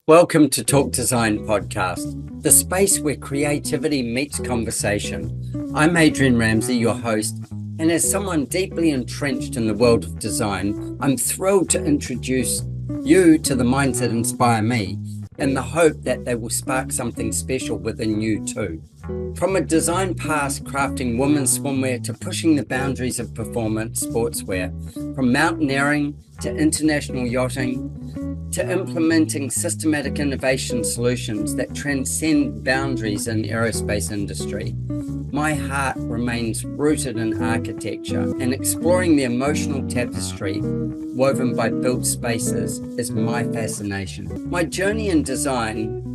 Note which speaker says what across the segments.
Speaker 1: Welcome to Talk Design Podcast, the space where creativity meets conversation. I'm Adrian Ramsey, your host, and as someone deeply entrenched in the world of design, I'm thrilled to introduce you to the minds that inspire me in the hope that they will spark something special within you too. From a design past crafting women's swimwear to pushing the boundaries of performance sportswear, from mountaineering to international yachting, to implementing systematic innovation solutions that transcend boundaries in aerospace industry. My heart remains rooted in architecture, and exploring the emotional tapestry woven by built spaces is my fascination. My journey in design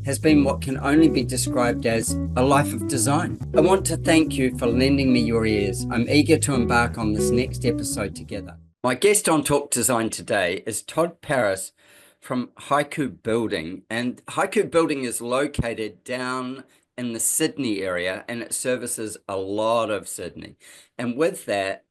Speaker 1: has been what can only be described as a life of design. I want to thank you for lending me your ears. I'm eager to embark on this next episode together. My guest on Talk Design today is Todd Paris from Haiku Building, and Haiku Building is located down in the Sydney area, and it services a lot of Sydney. And with that,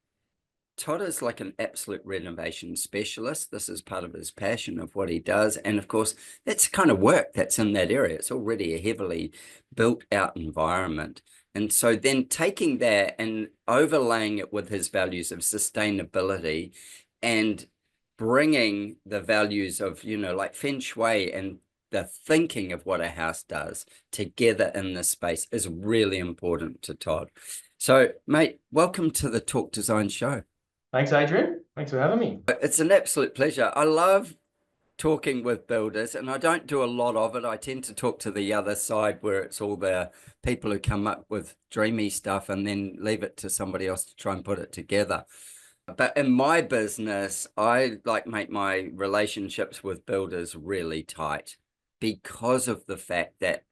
Speaker 1: Todd is like an absolute renovation specialist. This is part of his passion of what he does. And of course, that's kind of work that's in that area. It's already a heavily built out environment. And so then taking that and overlaying it with his values of sustainability and bringing the values of, like feng shui and the thinking of what a house does together in this space is really important to Todd. So, mate, welcome to the Talk Design Show.
Speaker 2: Thanks, Adrian. Thanks for having me.
Speaker 1: It's an absolute pleasure. I love talking with builders, and I don't do a lot of it. I tend to talk to the other side where it's all the people who come up with dreamy stuff and then leave it to somebody else to try and put it together. But in my business, I make my relationships with builders really tight because of the fact that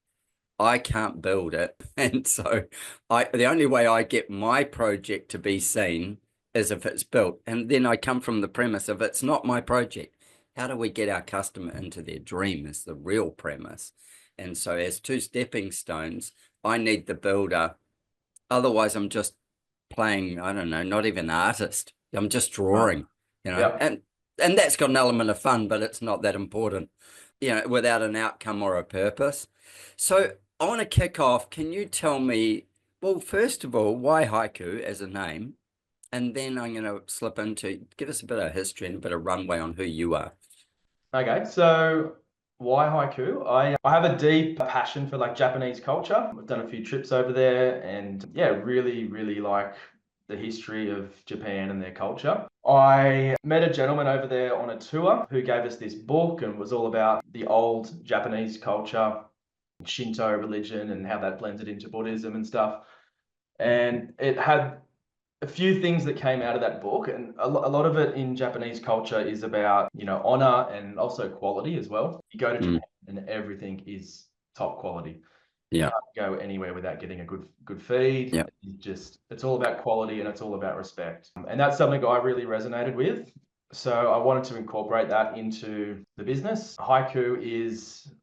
Speaker 1: I can't build it. And so the only way I get my project to be seen is if it's built. And then I come from the premise of it's not my project. How do we get our customer into their dream is the real premise. And so as two stepping stones, I need the builder. Otherwise, I'm just playing, I don't know, not even artist. I'm just drawing,
Speaker 2: Yep.
Speaker 1: and that's got an element of fun, but it's not that important, without an outcome or a purpose. So I want to kick off. Can you tell me, well, first of all, why haiku as a name? And then I'm going to slip into, give us a bit of history and a bit of runway on who you are.
Speaker 2: Okay, so why haiku? I have a deep passion for Japanese culture. I've done a few trips over there and really like the history of Japan and their culture. I met a gentleman over there on a tour who gave us this book and was all about the old Japanese culture, Shinto religion, and how that blended into Buddhism and stuff. And it had a few things that came out of that book, and a lot of it in Japanese culture is about, honor and also quality as well. You go to Japan and everything is top quality. You
Speaker 1: Yeah.
Speaker 2: can't go anywhere without getting a good feed.
Speaker 1: Yeah.
Speaker 2: It's all about quality and it's all about respect. And that's something I really resonated with. So I wanted to incorporate that into the business. Haiku is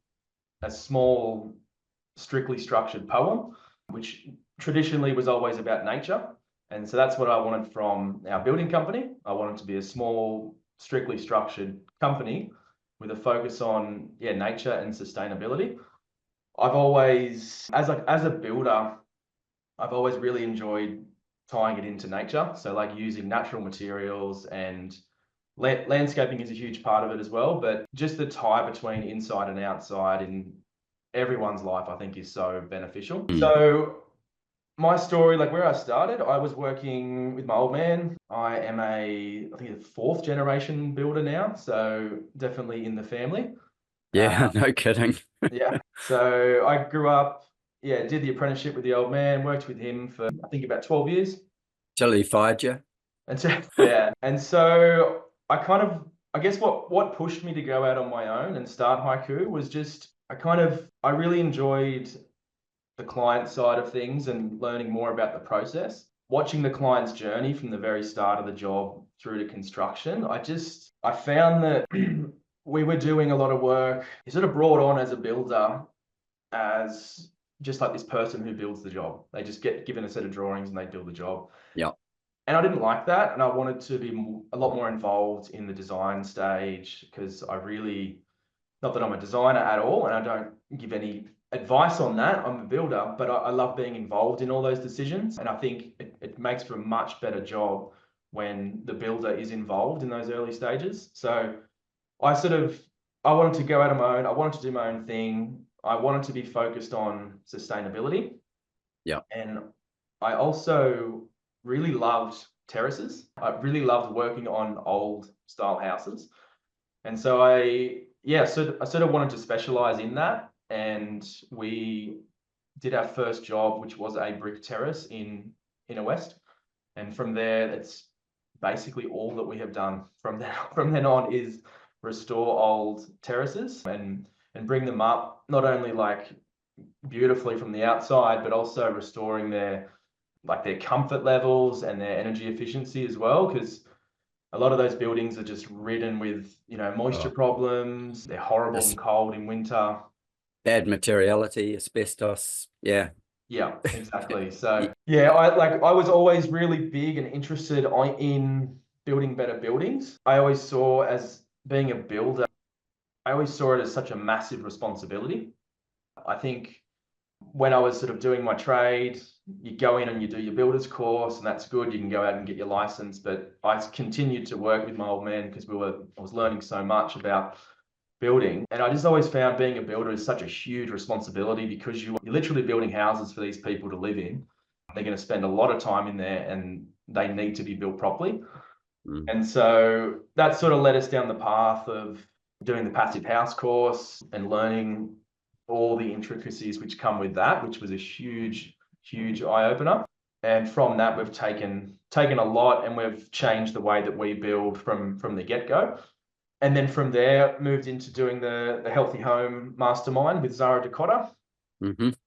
Speaker 2: a small, strictly structured poem, which traditionally was always about nature. And so that's what I wanted from our building company. I wanted to be a small, strictly structured company with a focus on nature and sustainability. I've always, as a builder, I've always really enjoyed tying it into nature. So using natural materials, and landscaping is a huge part of it as well. But just the tie between inside and outside in everyone's life, I think, is so beneficial. So my story, where I started, I was working with my old man. I am I think a fourth generation builder now, so definitely in the family.
Speaker 1: Yeah, no kidding.
Speaker 2: Yeah. So I grew up, did the apprenticeship with the old man, worked with him for I think about 12 years.
Speaker 1: Till he fired you?
Speaker 2: And so, yeah. And so I guess what pushed me to go out on my own and start haiku was just I really enjoyed the client side of things and learning more about the process, watching the client's journey from the very start of the job through to construction. I found that we were doing a lot of work. You're sort of brought on as a builder as just like this person who builds the job. They just get given a set of drawings and they build the job.
Speaker 1: Yeah.
Speaker 2: And I didn't like that. And I wanted to be a lot more involved in the design stage because Not that I'm a designer at all, and I don't give any advice on that. I'm a builder, but I love being involved in all those decisions. And I think it makes for a much better job when the builder is involved in those early stages. So I wanted to go out on my own. I wanted to do my own thing. I wanted to be focused on sustainability.
Speaker 1: Yeah.
Speaker 2: And I also really loved terraces. I really loved working on old style houses. And so I sort of wanted to specialize in that. And we did our first job, which was a brick terrace in Inner West. And from there, it's basically all that we have done from then on is restore old terraces and bring them up, not only like beautifully from the outside, but also restoring their comfort levels and their energy efficiency as well, because a lot of those buildings are just ridden with, moisture problems. They're horrible and cold in winter.
Speaker 1: Bad materiality, asbestos. Yeah.
Speaker 2: Yeah, exactly. So yeah, I was always really big and interested in building better buildings. I always saw as being a builder, I always saw it as such a massive responsibility. I think when I was sort of doing my trade, you go in and you do your builder's course, and that's good. You can go out and get your license. But I continued to work with my old man because I was learning so much about building. And I just always found being a builder is such a huge responsibility because you're literally building houses for these people to live in. They're going to spend a lot of time in there and they need to be built properly. And so that sort of led us down the path of doing the passive house course and learning all the intricacies which come with that, which was a huge, huge eye-opener. And from that, we've taken a lot, and we've changed the way that we build from the get-go. And then from there, moved into doing the Healthy Home Mastermind with Zara D'Cotta,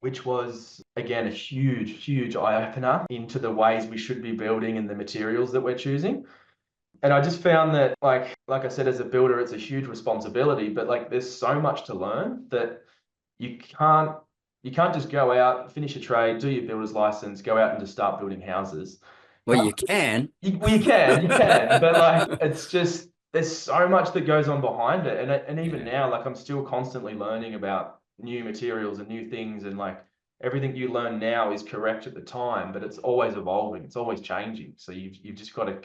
Speaker 2: which was, again, a huge, huge eye-opener into the ways we should be building and the materials that we're choosing. And I just found that, like I said, as a builder, it's a huge responsibility, but there's so much to learn that you can't just go out, finish a trade, do your builder's license, go out and just start building houses.
Speaker 1: Well, you can.
Speaker 2: You can, but it's just, there's so much that goes on behind it. And even now, I'm still constantly learning about new materials and new things, and everything you learn now is correct at the time, but it's always evolving, it's always changing. So you've just got to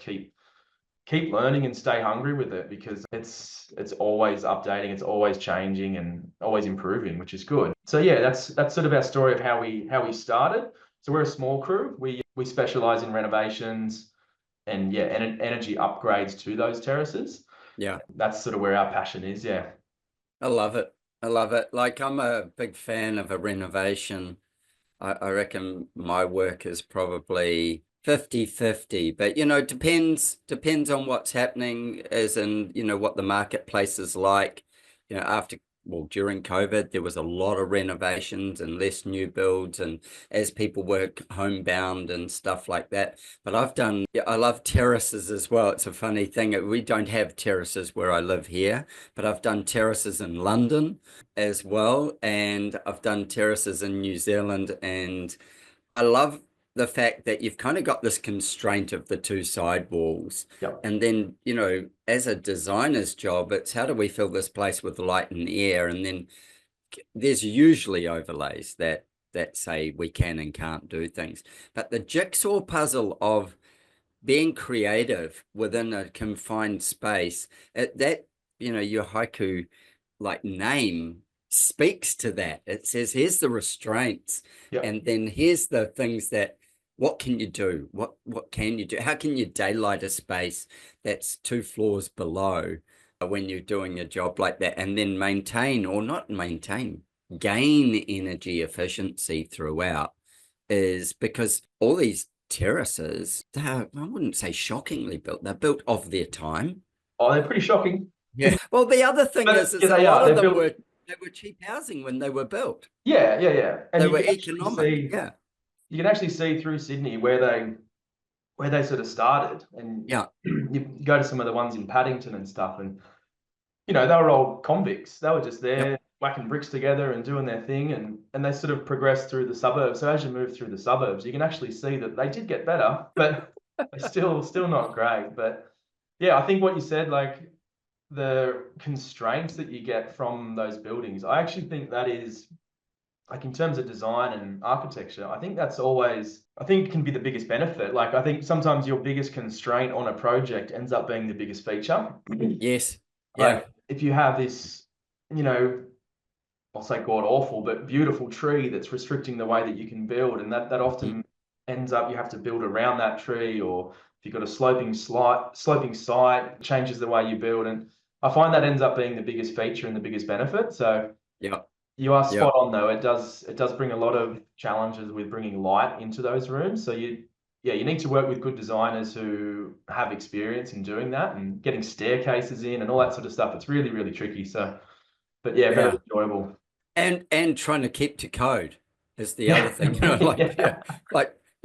Speaker 2: keep learning and stay hungry with it, because it's always updating, it's always changing and always improving, which is good. So yeah, that's sort of our story of how we started. So we're a small crew. We specialize in renovations and energy upgrades to those terraces.
Speaker 1: Yeah.
Speaker 2: That's sort of where our passion is. Yeah.
Speaker 1: I love it. I'm a big fan of a renovation. I reckon my work is probably 50-50, but it depends on what's happening, as in, what the marketplace is like. During COVID, there was a lot of renovations and less new builds, and as people work homebound and stuff like that. But I love terraces as well. It's a funny thing. We don't have terraces where I live here, but I've done terraces in London as well. And I've done terraces in New Zealand. And I love the fact that you've kind of got this constraint of the two side walls.
Speaker 2: Yep.
Speaker 1: And then, as a designer's job, it's how do we fill this place with light and air? And then there's usually overlays that say we can and can't do things. But the jigsaw puzzle of being creative within a confined space, your haiku name speaks to that. It says, here's the restraints.
Speaker 2: Yep.
Speaker 1: And then here's the things that, what can you do? What can you do? How can you daylight a space that's 2 floors below when you're doing a job like that, and then gain energy efficiency throughout? Is because all these terraces, I wouldn't say shockingly built, they're built of their time.
Speaker 2: Oh, they're pretty shocking.
Speaker 1: Yeah. Well, the other thing is a lot of them were cheap housing when they were built.
Speaker 2: Yeah. And
Speaker 1: they were economic.
Speaker 2: You can actually see through Sydney where they sort of started, and you go to some of the ones in Paddington and stuff, and they were old convicts. They were just there whacking bricks together and doing their thing, and they sort of progressed through the suburbs. So as you move through the suburbs, you can actually see that they did get better, but they're still not great. But yeah, I think what you said, the constraints that you get from those buildings, I actually think that is, like, in terms of design and architecture, I think that's always, I think can be the biggest benefit. Like, I think sometimes your biggest constraint on a project ends up being the biggest feature.
Speaker 1: Yes. Yeah.
Speaker 2: Like, if you have this, you know, I'll say god awful, but beautiful tree that's restricting the way that you can build, and that often ends up you have to build around that tree, or if you've got a sloping site, it changes the way you build, and I find that ends up being the biggest feature and the biggest benefit. So
Speaker 1: Yeah.
Speaker 2: you are
Speaker 1: Yeah.
Speaker 2: spot on though. It does bring a lot of challenges with bringing light into those rooms. So you need to work with good designers who have experience in doing that and getting staircases in and all that sort of stuff. It's really, really tricky. So, but yeah, very
Speaker 1: Yeah.
Speaker 2: enjoyable.
Speaker 1: And trying to keep to code is the other
Speaker 2: Yeah.
Speaker 1: thing,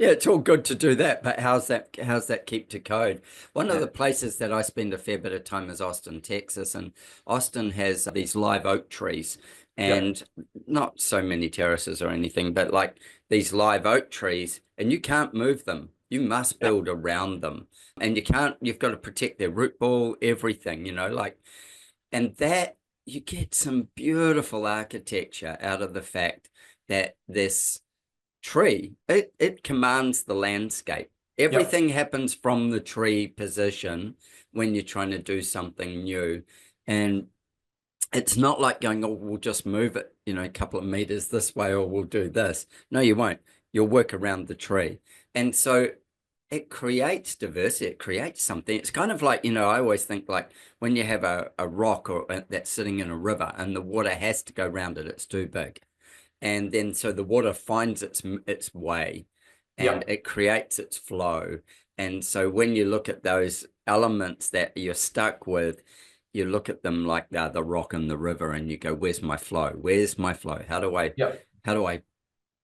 Speaker 1: yeah, it's all good to do that, but how's that keep to code? One of the places that I spend a fair bit of time is Austin, Texas, and Austin has these live oak trees, and not so many terraces or anything, but like these live oak trees, and you can't move them. You must build around them, and you've got to protect their root ball, everything, and that you get some beautiful architecture out of the fact that this tree, it commands the landscape. Everything happens from the tree position when you're trying to do something new. And it's not like going, oh, we'll just move it, a couple of meters this way, or we'll do this. No, you won't. You'll work around the tree. And so it creates diversity. It creates something. It's kind of like, I always think like when you have a rock that's sitting in a river and the water has to go around it, it's too big. And then so the water finds its way and it creates its flow. And so when you look at those elements that you're stuck with, you look at them like they're the rock in the river and you go, where's my flow? Where's my flow? How do I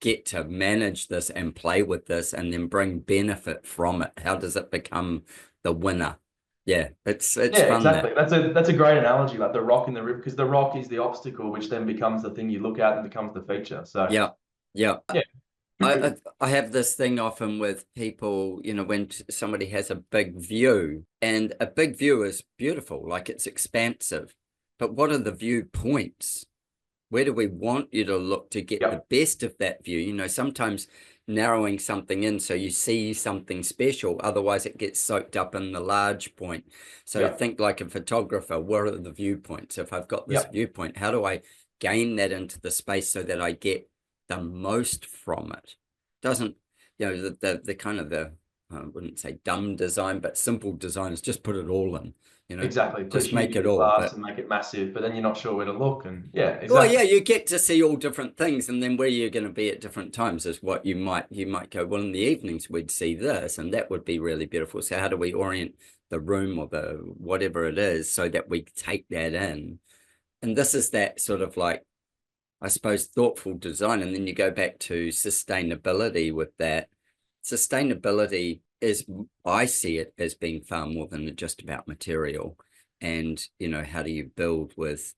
Speaker 1: get to manage this and play with this and then bring benefit from it? How does it become the winner? Yeah, it's fun.
Speaker 2: Exactly. That's a great analogy, like the rock in the river, because the rock is the obstacle, which then becomes the thing you look at and becomes the feature. So
Speaker 1: yeah. I have this thing often with people, when somebody has a big view, and a big view is beautiful, like it's expansive, but what are the viewpoints? Where do we want you to look to get the best of that view? Sometimes narrowing something in so you see something special, otherwise it gets soaked up in the large point. So think like a photographer, what are the viewpoints? If I've got this viewpoint, how do I gain that into the space so that I get the most from it? Doesn't, the kind of I wouldn't say dumb design, but simple design is just put it all in.
Speaker 2: Exactly.
Speaker 1: Just make it all,
Speaker 2: and make it massive, but then you're not sure where to look. And exactly.
Speaker 1: Well, yeah, you get to see all different things, and then where you're going to be at different times is what you might go, well, in the evenings we'd see this, and that would be really beautiful. So how do we orient the room or the whatever it is so that we take that in? And this is that sort of like, I suppose, thoughtful design. And then you go back to sustainability with that. Sustainability is, I see it as being far more than just about material. And, how do you build with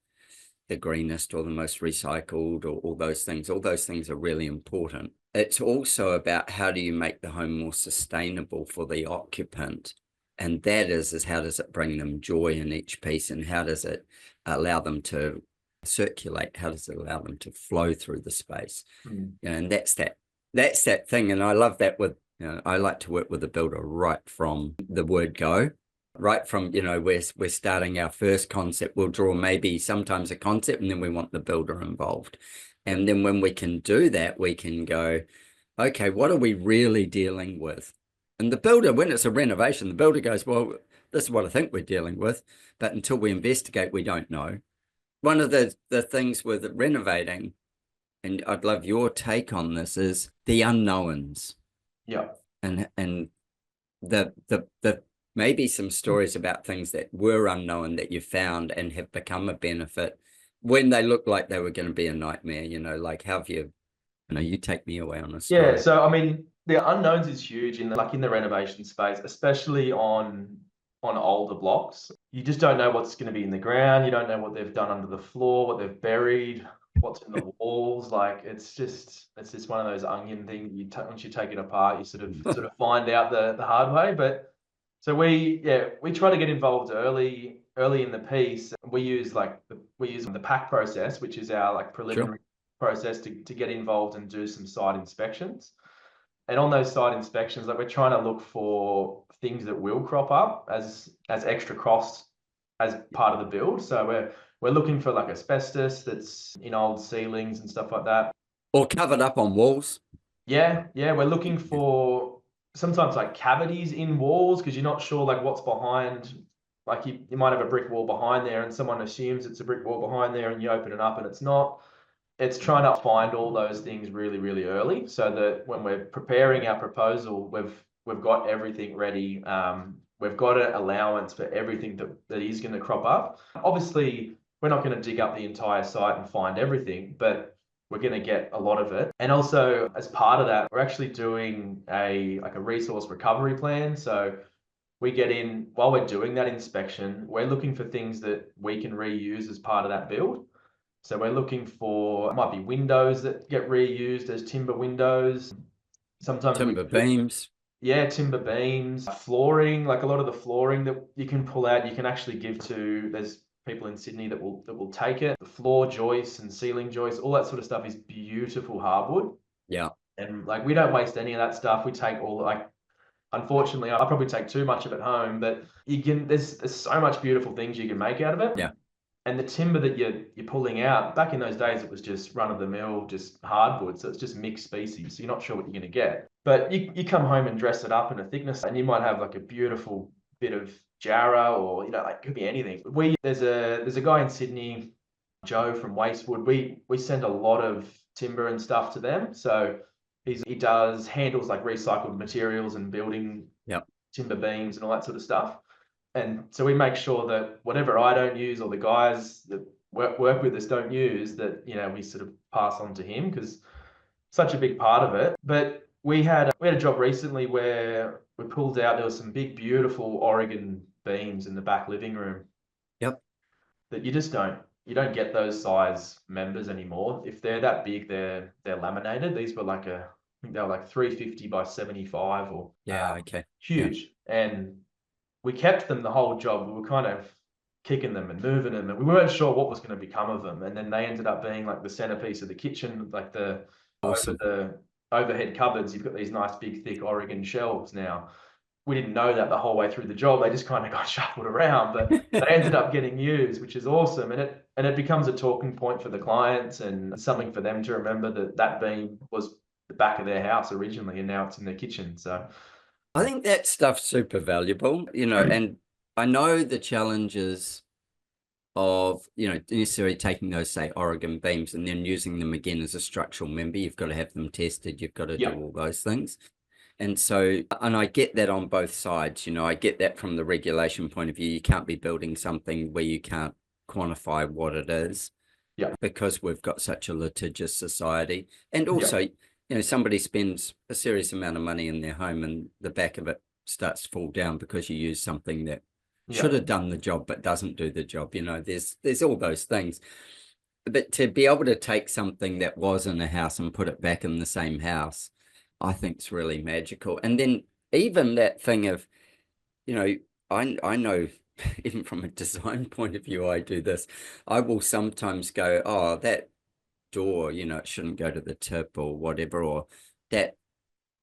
Speaker 1: the greenest or the most recycled or all those things? All those things are really important. It's also about how do you make the home more sustainable for the occupant? And that is how does it bring them joy in each piece, and how does it allow them to circulate? How does it allow them to flow through the space? And that's that thing. And I love that with, I like to work with the builder right from the word go. Right from, we're starting our first concept, we'll draw maybe sometimes a concept, and then we want the builder involved. And then when we can do that, we can go, okay, what are we really dealing with? And the builder, when it's a renovation, the builder goes, well, this is what I think we're dealing with. But until we investigate, we don't know. One of the things with renovating, and I'd love your take on this, is the unknowns. And the maybe some stories about things that were unknown that you found and have become a benefit when they looked like they were going to be a nightmare, like how have you take me away on a story.
Speaker 2: Yeah, so I mean, the unknowns is huge in the renovation space, especially on older blocks. You just don't know what's going to be in the ground. You don't know what they've done under the floor, what they've buried, what's in the walls. Like it's just one of those onion things. Once you take it apart, you sort of find out the hard way. But so we try to get involved early early in the piece, we use the PAC process, which is our like preliminary process to get involved and do some site inspections. And on those site inspections, like we're trying to look for things that will crop up as extra costs as part of the build. So we're looking for like asbestos that's in old ceilings and stuff like that.
Speaker 1: Or covered up on walls.
Speaker 2: Yeah, we're looking for sometimes like cavities in walls because you're not sure like what's behind. Like you might have a brick wall behind there and someone assumes it's a brick wall behind there and you open it up and it's not. It's trying to find all those things really, really early so that when we're preparing our proposal, we've got everything ready. We've got an allowance for everything that is going to crop up. Obviously, we're not going to dig up the entire site and find everything, but we're going to get a lot of it. And also, as part of that, we're actually doing a resource recovery plan. So we get in, while we're doing that inspection, we're looking for things that we can reuse as part of that build. So we're looking for, it might be windows that get reused as timber windows. Sometimes
Speaker 1: timber beams.
Speaker 2: Yeah, timber beams, flooring, like a lot of the flooring that you can pull out, you can actually give to, there's people in Sydney that will take it. The floor joists and ceiling joists, all that sort of stuff is beautiful hardwood.
Speaker 1: Yeah.
Speaker 2: And like we don't waste any of that stuff. We take all like, unfortunately, I probably take too much of it home, but there's so much beautiful things you can make out of it.
Speaker 1: Yeah.
Speaker 2: And the timber that you're pulling out, back in those days, it was just run-of-the-mill, just hardwood. So it's just mixed species. So you're not sure what you're going to get. But you come home and dress it up in a thickness, and you might have like a beautiful bit of Jarrah, or like it could be anything. There's a guy in Sydney, Joe from Wastewood. We send a lot of timber and stuff to them. So he handles like recycled materials and building timber beams and all that sort of stuff. And so we make sure that whatever I don't use or the guys that work with us don't use, that, we sort of pass on to him because such a big part of it. But we had a job recently where we pulled out, there was some big, beautiful Oregon beams in the back living room.
Speaker 1: Yep.
Speaker 2: That you don't get those size members anymore. If they're that big, they're laminated. These were I think they were like 350 by 75 or huge. Yeah. And we kept them the whole job. We were kind of kicking them and moving them, and we weren't sure what was going to become of them. And then they ended up being like the centerpiece of the kitchen, like over the overhead cupboards. You've got these nice big thick Oregon shelves now. We didn't know that the whole way through the job. They just kind of got shuffled around, but they ended up getting used, which is awesome. And it becomes a talking point for the clients and something for them to remember that beam was the back of their house originally, and now it's in their kitchen. So
Speaker 1: I think that stuff's super valuable, and I know the challenges of, necessarily taking those, say, Oregon beams and then using them again as a structural member. You've got to have them tested. You've got to do all those things. And so, and I get that on both sides, I get that from the regulation point of view. You can't be building something where you can't quantify what it is.
Speaker 2: Yeah.
Speaker 1: Because we've got such a litigious society. And also, somebody spends a serious amount of money in their home and the back of it starts to fall down because you use something that should have done the job but doesn't do the job. There's all those things. But to be able to take something that was in a house and put it back in the same house, I think it's really magical. And then even that thing of, I know even from a design point of view, I do this. I will sometimes go, oh, that door, it shouldn't go to the tip or whatever, or that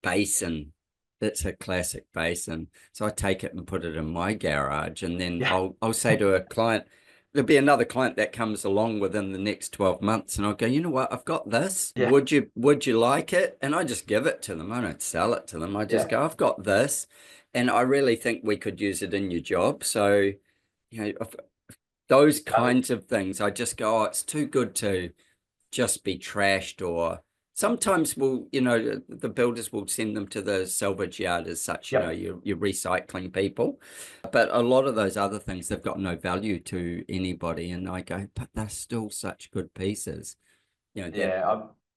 Speaker 1: basin, that's a classic basin. So I take it and put it in my garage, and then I'll say to a client, there'll be another client that comes along within the next 12 months, and I'll go, you know what, I've got this. Yeah. Would you like it? And I just give it to them. I don't sell it to them. I just go, I've got this, and I really think we could use it in your job. So, those kinds of things, I just go, oh, it's too good to just be trashed. Or sometimes the builders will send them to the salvage yard as such, your recycling people. But a lot of those other things, they've got no value to anybody. And I go, but they're still such good pieces.
Speaker 2: I've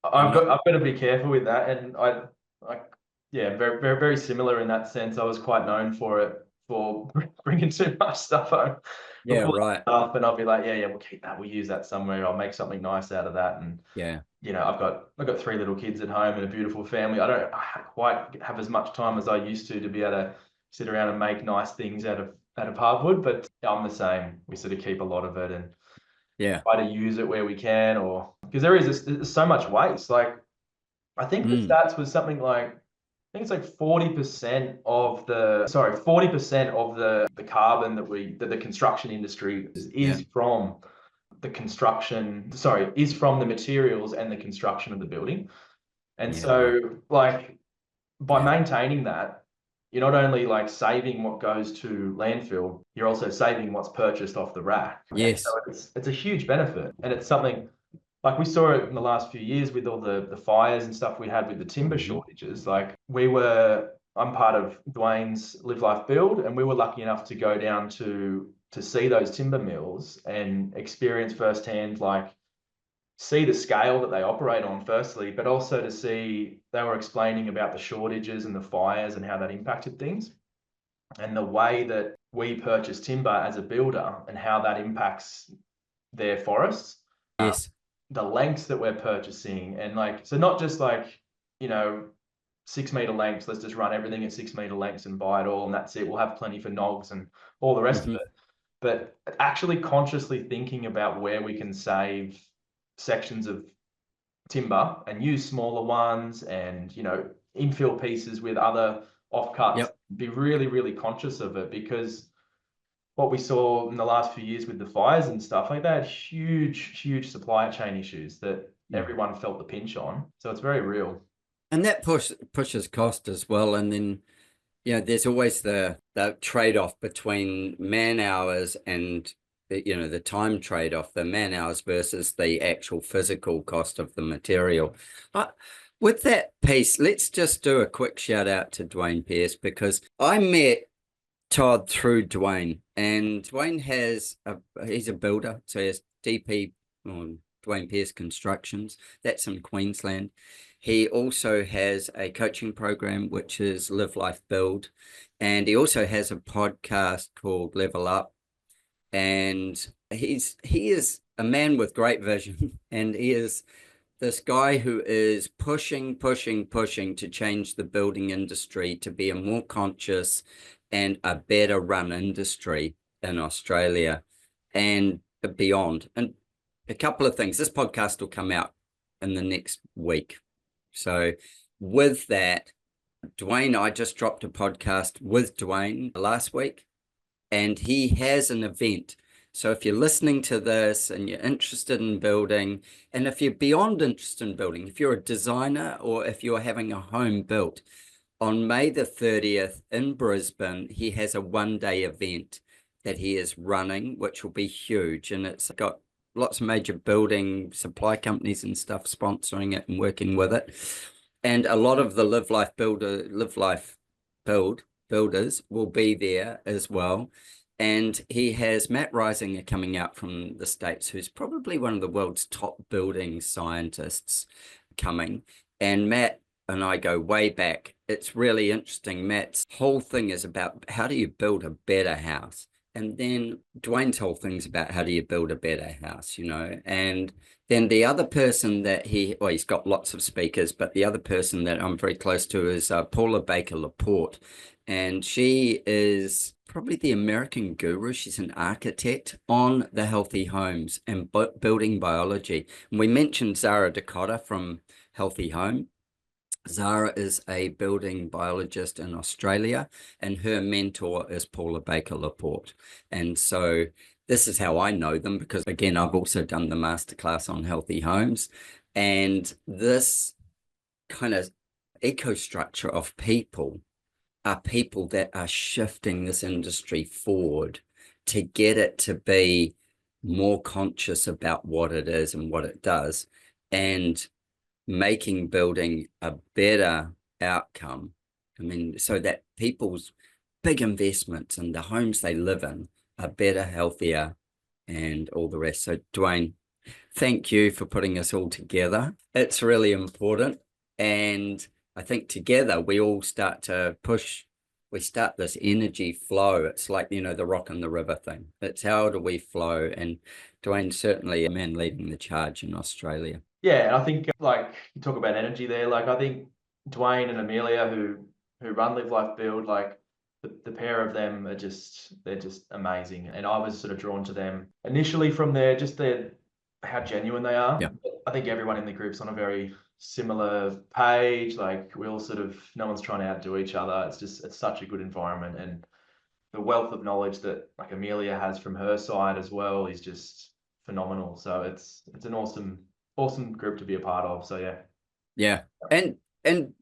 Speaker 2: got to be careful with that. And very, very, very similar in that sense. I was quite known for bringing too much stuff home.
Speaker 1: Yeah, right.
Speaker 2: And I'll be like, we'll keep that. We'll use that somewhere. I'll make something nice out of that. And I've got 3 little kids at home and a beautiful family. I don't quite have as much time as I used to be able to sit around and make nice things out of hardwood. But I'm the same. We sort of keep a lot of it and
Speaker 1: Yeah.
Speaker 2: try to use it where we can, or because there's so much waste. Like I think the stats was something like, I think it's like 40% of the carbon that the construction industry is from is from the materials and the construction of the building. And so like by maintaining that, you're not only like saving what goes to landfill, you're also saving what's purchased off the rack. And so it's a huge benefit. And it's something like we saw it in the last few years with all the fires and stuff we had with the timber shortages. Like I'm part of Dwayne's Live Life Build, and we were lucky enough to go down to see those timber mills and experience firsthand, like see the scale that they operate on firstly, but also to see they were explaining about the shortages and the fires and how that impacted things, and the way that we purchase timber as a builder and how that impacts their forests. The lengths that we're purchasing, and like, so not just like, 6 meter lengths, let's just run everything at 6 meter lengths and buy it all and that's it, we'll have plenty for nogs and all the rest of it. But actually consciously thinking about where we can save sections of timber and use smaller ones, and infill pieces with other offcuts. Be really, really conscious of it, because what we saw in the last few years with the fires and stuff, like they had huge supply chain issues that everyone felt the pinch on. So it's very real.
Speaker 1: And that pushes cost as well. And then, there's always the trade-off between man hours and the time trade-off, the man hours versus the actual physical cost of the material. With that piece, let's just do a quick shout out to Dwayne Pierce, because I met Todd through Dwayne, and Dwayne he's a builder, so he has DP on Dwayne Pierce Constructions. That's in Queensland. He also has a coaching program, which is Live Life Build, and he also has a podcast called Level Up. And he is a man with great vision, and he is this guy who is pushing to change the building industry to be a more conscious and a better run industry in Australia and beyond. And a couple of things. This podcast will come out in the next week. So with that, Dwayne, I just dropped a podcast with Dwayne last week, and he has an event. So if you're listening to this and you're interested in building, and if you're beyond interested in building, if you're a designer or if you're having a home built, on May the 30th in Brisbane, he has a one-day event that he is running, which will be huge. And it's got lots of major building supply companies and stuff sponsoring it and working with it. And a lot of the Live Life builders will be there as well. And he has Matt Risinger coming out from the States, who's probably one of the world's top building scientists coming. And Matt and I go way back. It's really interesting. Matt's whole thing is about how do you build a better house? And then Dwayne's whole thing's about how do you build a better house, And then the other person that he's got lots of speakers, but the other person that I'm very close to is Paula Baker-Laporte. And she is probably the American guru. She's an architect on the healthy homes and building biology. And we mentioned Zara D'Cotta from Healthy Home. Zara is a building biologist in Australia, and her mentor is Paula Baker-Laporte. And so this is how I know them, because again, I've also done the masterclass on healthy homes. And this kind of eco-structure of people are people that are shifting this industry forward to get it to be more conscious about what it is and what it does, and making building a better outcome. I mean, so that people's big investments in the homes they live in are better, healthier, and all the rest. So Dwayne, thank you for putting us all together. It's really important. And I think together we all start to push, we start this energy flow. It's like, the rock and the river thing. It's how do we flow? And Dwayne's certainly a man leading the charge in Australia.
Speaker 2: Yeah, and I think like you talk about energy there, like I think Dwayne and Amelia who run Live Life Build, like the pair of them are they're just amazing. And I was sort of drawn to them initially from how genuine they are.
Speaker 1: Yeah.
Speaker 2: I think everyone in the group's on a very similar page. Like we all no one's trying to outdo each other. It's such a good environment, and the wealth of knowledge that like Amelia has from her side as well is just phenomenal. So it's an awesome group to be a part of. So yeah.
Speaker 1: Yeah. And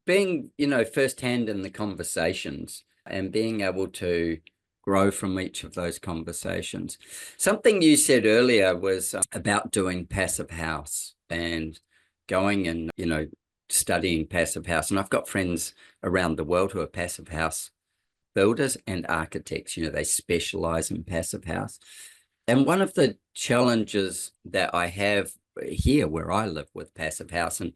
Speaker 1: being, firsthand in the conversations and being able to grow from each of those conversations. Something you said earlier was about doing passive house and going and, studying passive house. And I've got friends around the world who are passive house builders and architects. They specialize in passive house. And one of the challenges that I have here where I live with passive house, and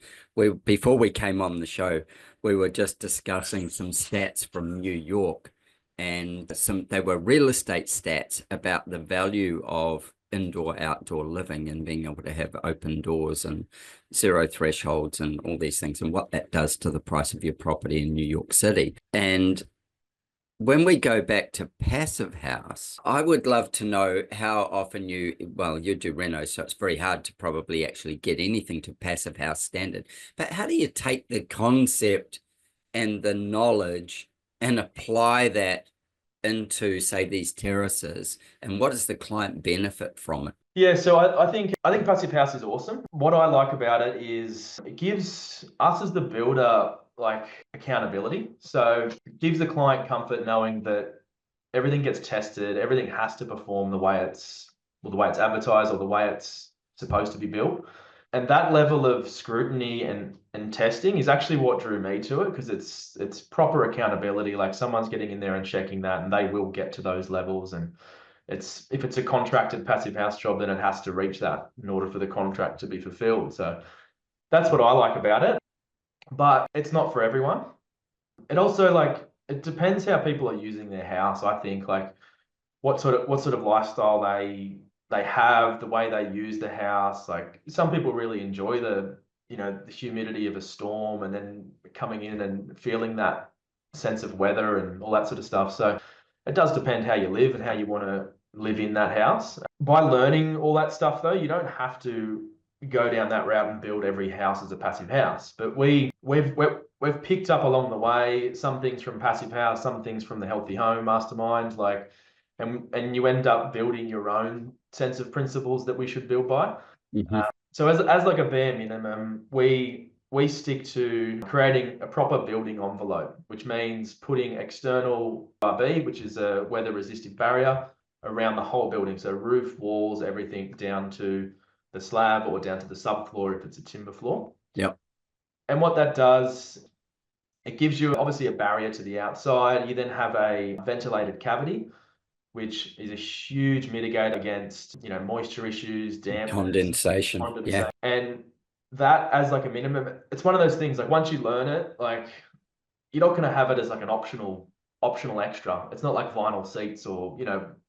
Speaker 1: before we came on the show, we were just discussing some stats from New York, and they were real estate stats about the value of indoor outdoor living and being able to have open doors and zero thresholds and all these things, and what that does to the price of your property in New York City. And when we go back to passive house, I would love to know how often you do reno, so it's very hard to probably actually get anything to passive house standard. But how do you take the concept and the knowledge and apply that into, say, these terraces? And what does the client benefit from it?
Speaker 2: Yeah, so I think passive house is awesome. What I like about it is it gives us as the builder like accountability. So it gives the client comfort knowing that everything gets tested, everything has to perform the way it's advertised or the way it's supposed to be built. And that level of scrutiny and testing is actually what drew me to it, because it's proper accountability. Like someone's getting in there and checking that, and they will get to those levels. And if it's a contracted passive house job, then it has to reach that in order for the contract to be fulfilled. So that's what I like about it. But it's not for everyone. It also it depends how people are using their house. I think like what sort of lifestyle they have, the way they use the house. Like some people really enjoy the humidity of a storm and then coming in and feeling that sense of weather and all that sort of stuff. So it does depend how you live and how you want to live in that house. By learning all that stuff though, you don't have to go down that route and build every house as a passive house. But we've picked up along the way some things from passive house, some things from the healthy home mastermind, and you end up building your own sense of principles that we should build by.
Speaker 1: Mm-hmm.
Speaker 2: So as like a bare minimum, we stick to creating a proper building envelope, which means putting external RB, which is a weather resistive barrier, around the whole building. So roof, walls, everything down to the slab or down to the subfloor if it's a timber floor.
Speaker 1: Yep.
Speaker 2: And what that does, it gives you obviously a barrier to the outside. You then have a ventilated cavity, which is a huge mitigator against, moisture issues, dampness,
Speaker 1: Condensation. Yeah.
Speaker 2: And that as like a minimum, it's one of those things, like once you learn it, like you're not going to have it as like an optional extra. It's not like vinyl seats or,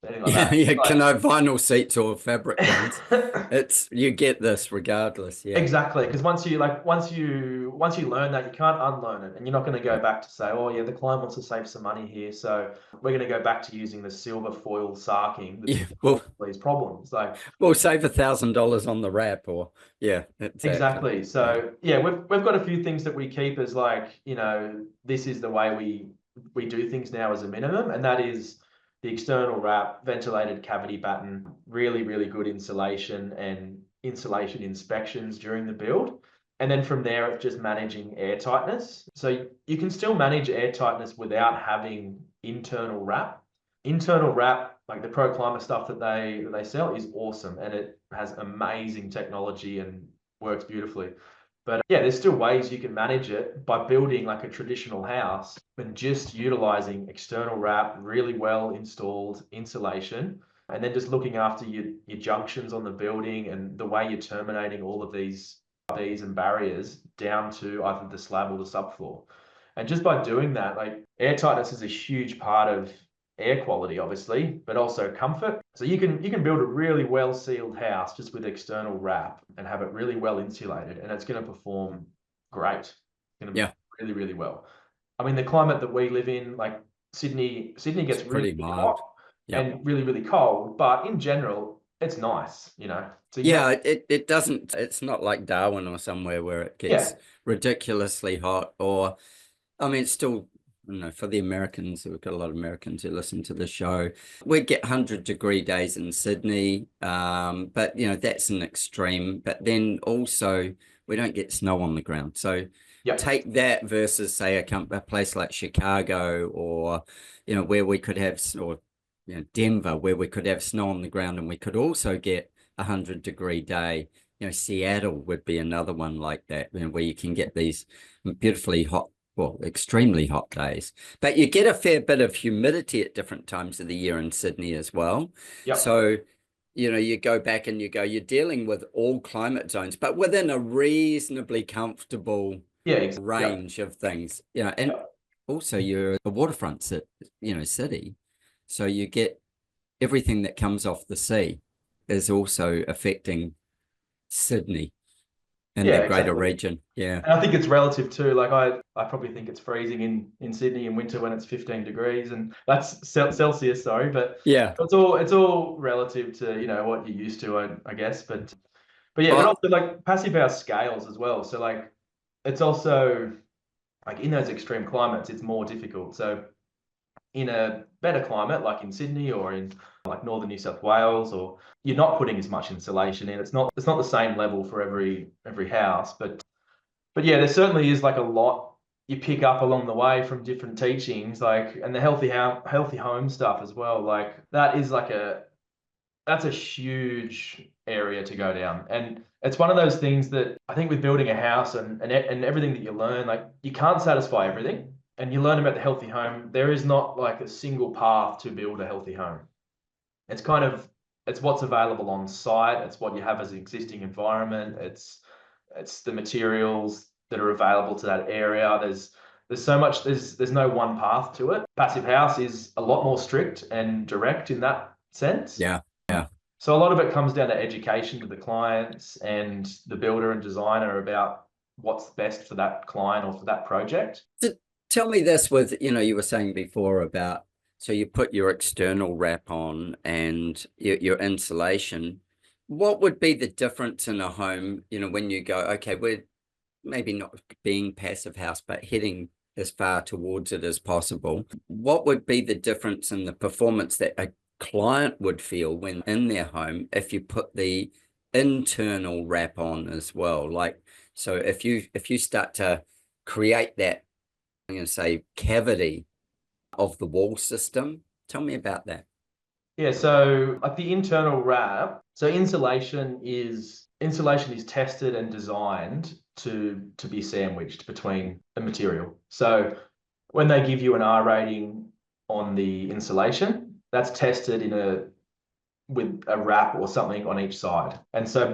Speaker 2: anything like that.
Speaker 1: Yeah, vinyl seats or fabric ones. You get this regardless. Yeah.
Speaker 2: Exactly. Because once you learn that, you can't unlearn it. And you're not going to go back to say, oh yeah, the client wants to save some money here, so we're going to go back to using the silver foil sarking these problems. Like
Speaker 1: we'll save $1,000 on the wrap, or
Speaker 2: exactly. So yeah, we've got a few things that we keep as like, this is the way we do things now as a minimum, and that is the external wrap, ventilated cavity batten, really, really good insulation and insulation inspections during the build. And then from there, it's just managing air tightness. So you can still manage air tightness without having internal wrap. Internal wrap, like the Pro Climber stuff that they sell, is awesome, and it has amazing technology and works beautifully. But yeah, there's still ways you can manage it by building like a traditional house and just utilizing external wrap, really well installed insulation, and then just looking after your junctions on the building and the way you're terminating all of these and barriers down to either the slab or the subfloor. And just by doing that, like air tightness is a huge part of air quality, obviously, but also comfort. So you can build a really well sealed house just with external wrap and have it really well insulated, and it's going to perform great. It's going to be really, really well. I mean, the climate that we live in, like Sydney gets
Speaker 1: It's
Speaker 2: really,
Speaker 1: pretty
Speaker 2: really
Speaker 1: mild.
Speaker 2: hot
Speaker 1: Yeah.
Speaker 2: and really, really cold, but in general, it's nice, So you don't,
Speaker 1: Yeah, it doesn't, it's not like Darwin or somewhere where it
Speaker 2: yeah,
Speaker 1: gets ridiculously hot or, I mean, it's still, for the Americans, we've got a lot of Americans who listen to the show. We get 100-degree days in Sydney, but, that's an extreme. But then also, we don't get snow on the ground. So
Speaker 2: yep,
Speaker 1: take that versus, say, a place like Chicago or, where we could have, or, Denver, where we could have snow on the ground and we could also get 100-degree day. Seattle would be another one like that, where you can get these beautifully hot, well, extremely hot days. But you get a fair bit of humidity at different times of the year in Sydney as well.
Speaker 2: yep,
Speaker 1: So, you go back and you're dealing with all climate zones, but within a reasonably comfortable
Speaker 2: yeah, yep,
Speaker 1: range of things. And
Speaker 2: yep.
Speaker 1: also you're a waterfront city. So you get everything that comes off the sea is also affecting Sydney and
Speaker 2: Yeah,
Speaker 1: that greater
Speaker 2: exactly.
Speaker 1: region. Yeah.
Speaker 2: And I think it's relative too. Like I probably think it's freezing in Sydney in winter when it's 15 degrees, and that's Celsius, sorry, but
Speaker 1: Yeah.
Speaker 2: it's all relative to what you're used to, I guess. But yeah, but
Speaker 1: Well,
Speaker 2: also like passive house scales as well. So like it's also like in those extreme climates, it's more difficult. So in a better climate, like in Sydney or in like northern New South Wales, or you're not putting as much insulation in. It's not the same level for every house, but yeah, there certainly is like a lot you pick up along the way from different teachings, like and the healthy home stuff as well. Like that's a huge area to go down. And it's one of those things that I think with building a house and everything that you learn, like you can't satisfy everything. And you learn about the healthy home. There is not like a single path to build a healthy home. It's kind of it's what's available on site. It's what you have as an existing environment. It's the materials that are available to that area. There's so much. There's no one path to it. Passive house is a lot more strict and direct in that sense.
Speaker 1: yeah. Yeah.
Speaker 2: So a lot of it comes down to education to the clients and the builder and designer about what's best for that client or for that project.
Speaker 1: Tell me this with, you were saying before about, so you put your external wrap on and your insulation. What would be the difference in a home, when you go, okay, we're maybe not being passive house, but heading as far towards it as possible. What would be the difference in the performance that a client would feel when in their home if you put the internal wrap on as well? Like, so if you start to create that, I'm going to say, cavity of the wall system, tell me about that.
Speaker 2: Yeah, so like the internal wrap, so insulation is tested and designed to be sandwiched between a material. So when they give you an R rating on the insulation, that's tested with a wrap or something on each side. And so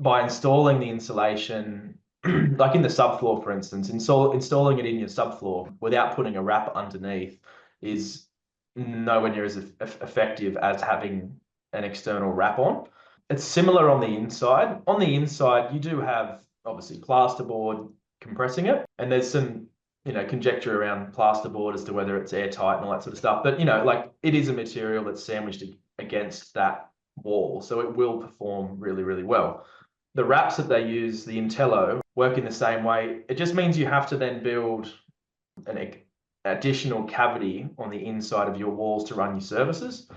Speaker 2: by installing the insulation, like in the subfloor, for instance, installing it in your subfloor without putting a wrap underneath is nowhere near as effective as having an external wrap on. It's similar on the inside. On the inside, you do have obviously plasterboard compressing it, and there's some conjecture around plasterboard as to whether it's airtight and all that sort of stuff. But like it is a material that's sandwiched against that wall, so it will perform really, really well. The wraps that they use, the Intello, work in the same way. It just means you have to then build an additional cavity on the inside of your walls to run your services.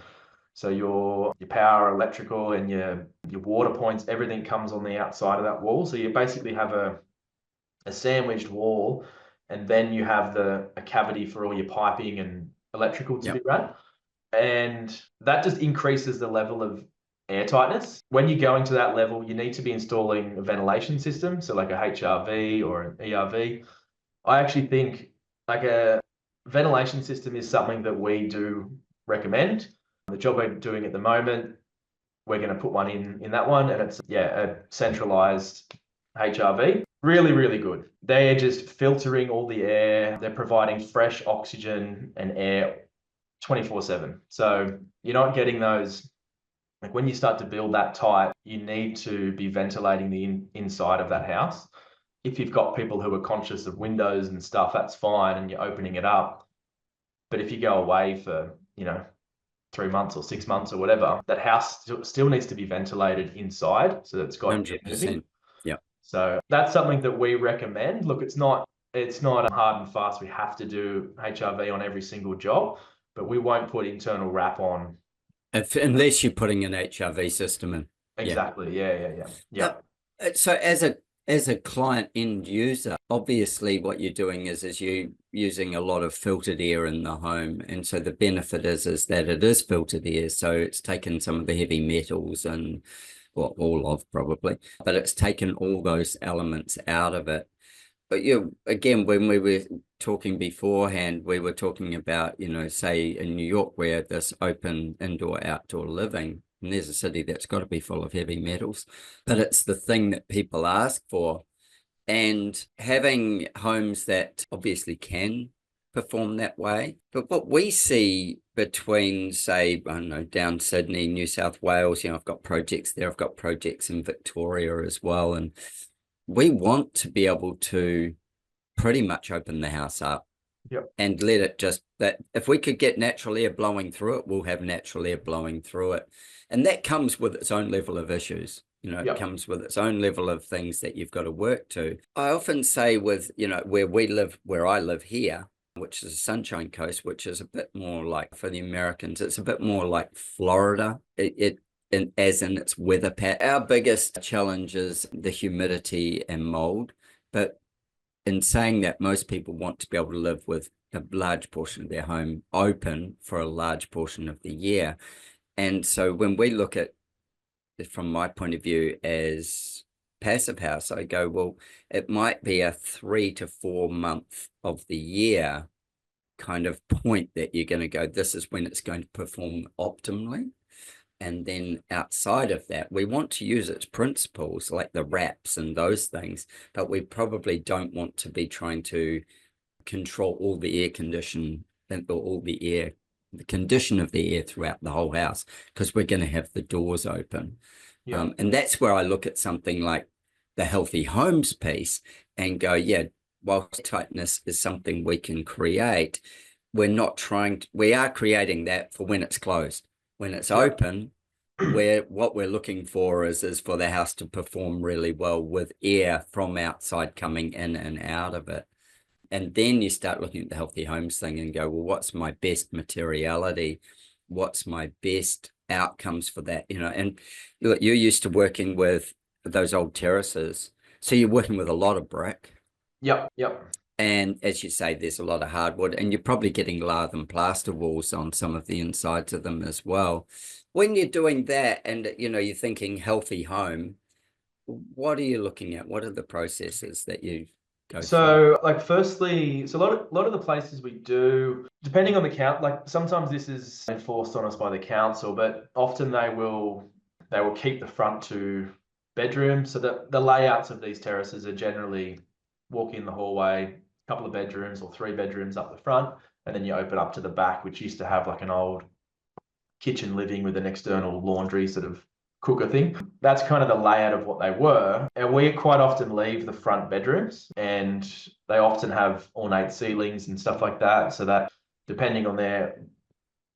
Speaker 2: So your power, electrical, and your water points, everything comes on the outside of that wall. So you basically have a sandwiched wall, and then you have a cavity for all your piping and electrical to
Speaker 1: Yeah.
Speaker 2: be run. And that just increases the level of airtightness. When you're going to that level, you need to be installing a ventilation system, so like a HRV or an ERV. I actually think like a ventilation system is something that we do recommend. The job we're doing at the moment, we're going to put one in that one, and it's a centralized HRV. Really, really good. They're just filtering all the air. They're providing fresh oxygen and air 24/7. So you're not getting those, like when you start to build that tight, you need to be ventilating the inside of that house. If you've got people who are conscious of windows and stuff, that's fine, and you're opening it up. But if you go away for, 3 months or 6 months or whatever, that house still needs to be ventilated inside so that it's got air moving.
Speaker 1: 100%. Yeah.
Speaker 2: So that's something that we recommend. Look, it's not hard and fast. We have to do HRV on every single job, but we won't put internal wrap on.
Speaker 1: Unless you're putting an HRV system in.
Speaker 2: Exactly. Yeah.
Speaker 1: So as a client end user, obviously what you're doing is you using a lot of filtered air in the home. And so the benefit is that it is filtered air. So it's taken some of the heavy metals and, well, all of probably, but it's taken all those elements out of it. But again, when we were talking beforehand, we were talking about, say in New York, where this open indoor outdoor living, and there's a city that's got to be full of heavy metals, but it's the thing that people ask for. And having homes that obviously can perform that way. But what we see between, say, I don't know, down Sydney, New South Wales, I've got projects there, I've got projects in Victoria as well. And we want to be able to pretty much open the house up.
Speaker 2: Yep.
Speaker 1: And let it that if we could get natural air blowing through it, we'll have natural air blowing through it. And that comes with its own level of issues.
Speaker 2: Yep.
Speaker 1: It comes with its own level of things that you've got to work to. I often say with, where I live here, which is a Sunshine Coast, which is a bit more like, for the Americans, it's a bit more like Florida. As in its weather pattern. Our biggest challenge is the humidity and mold. But in saying that, most people want to be able to live with a large portion of their home open for a large portion of the year. And so when we look at it from my point of view as passive house, I go, well, it might be a 3 to 4 month of the year kind of point that you're going to go, this is when it's going to perform optimally. And then outside of that, we want to use its principles like the wraps and those things, but we probably don't want to be trying to control all the air condition and all the condition of the air throughout the whole house, because we're going to have the doors open.
Speaker 2: Yeah.
Speaker 1: And that's where I look at something like the healthy homes piece and go, while tightness is something we can create, we are creating that for when it's closed. When it's open, what we're looking for is for the house to perform really well with air from outside coming in and out of it. And then you start looking at the healthy homes thing and go, well, what's my best materiality? What's my best outcomes for that? And look, you're used to working with those old terraces. So you're working with a lot of brick.
Speaker 2: Yep.
Speaker 1: And as you say, there's a lot of hardwood, and you're probably getting lath and plaster walls on some of the insides of them as well. When you're doing that and, you're thinking healthy home, what are you looking at? What are the processes that you go through?
Speaker 2: So firstly, a lot of the places we do, depending on the count, like sometimes this is enforced on us by the council, but often they will keep the front 2 bedrooms. So the layouts of these terraces are generally walk in the hallway, a couple of bedrooms or 3 bedrooms up the front, and then you open up to the back, which used to have like an old kitchen living with an external laundry sort of cooker thing. That's kind of the layout of what they were. And we quite often leave the front bedrooms, and they often have ornate ceilings and stuff like that, so that depending on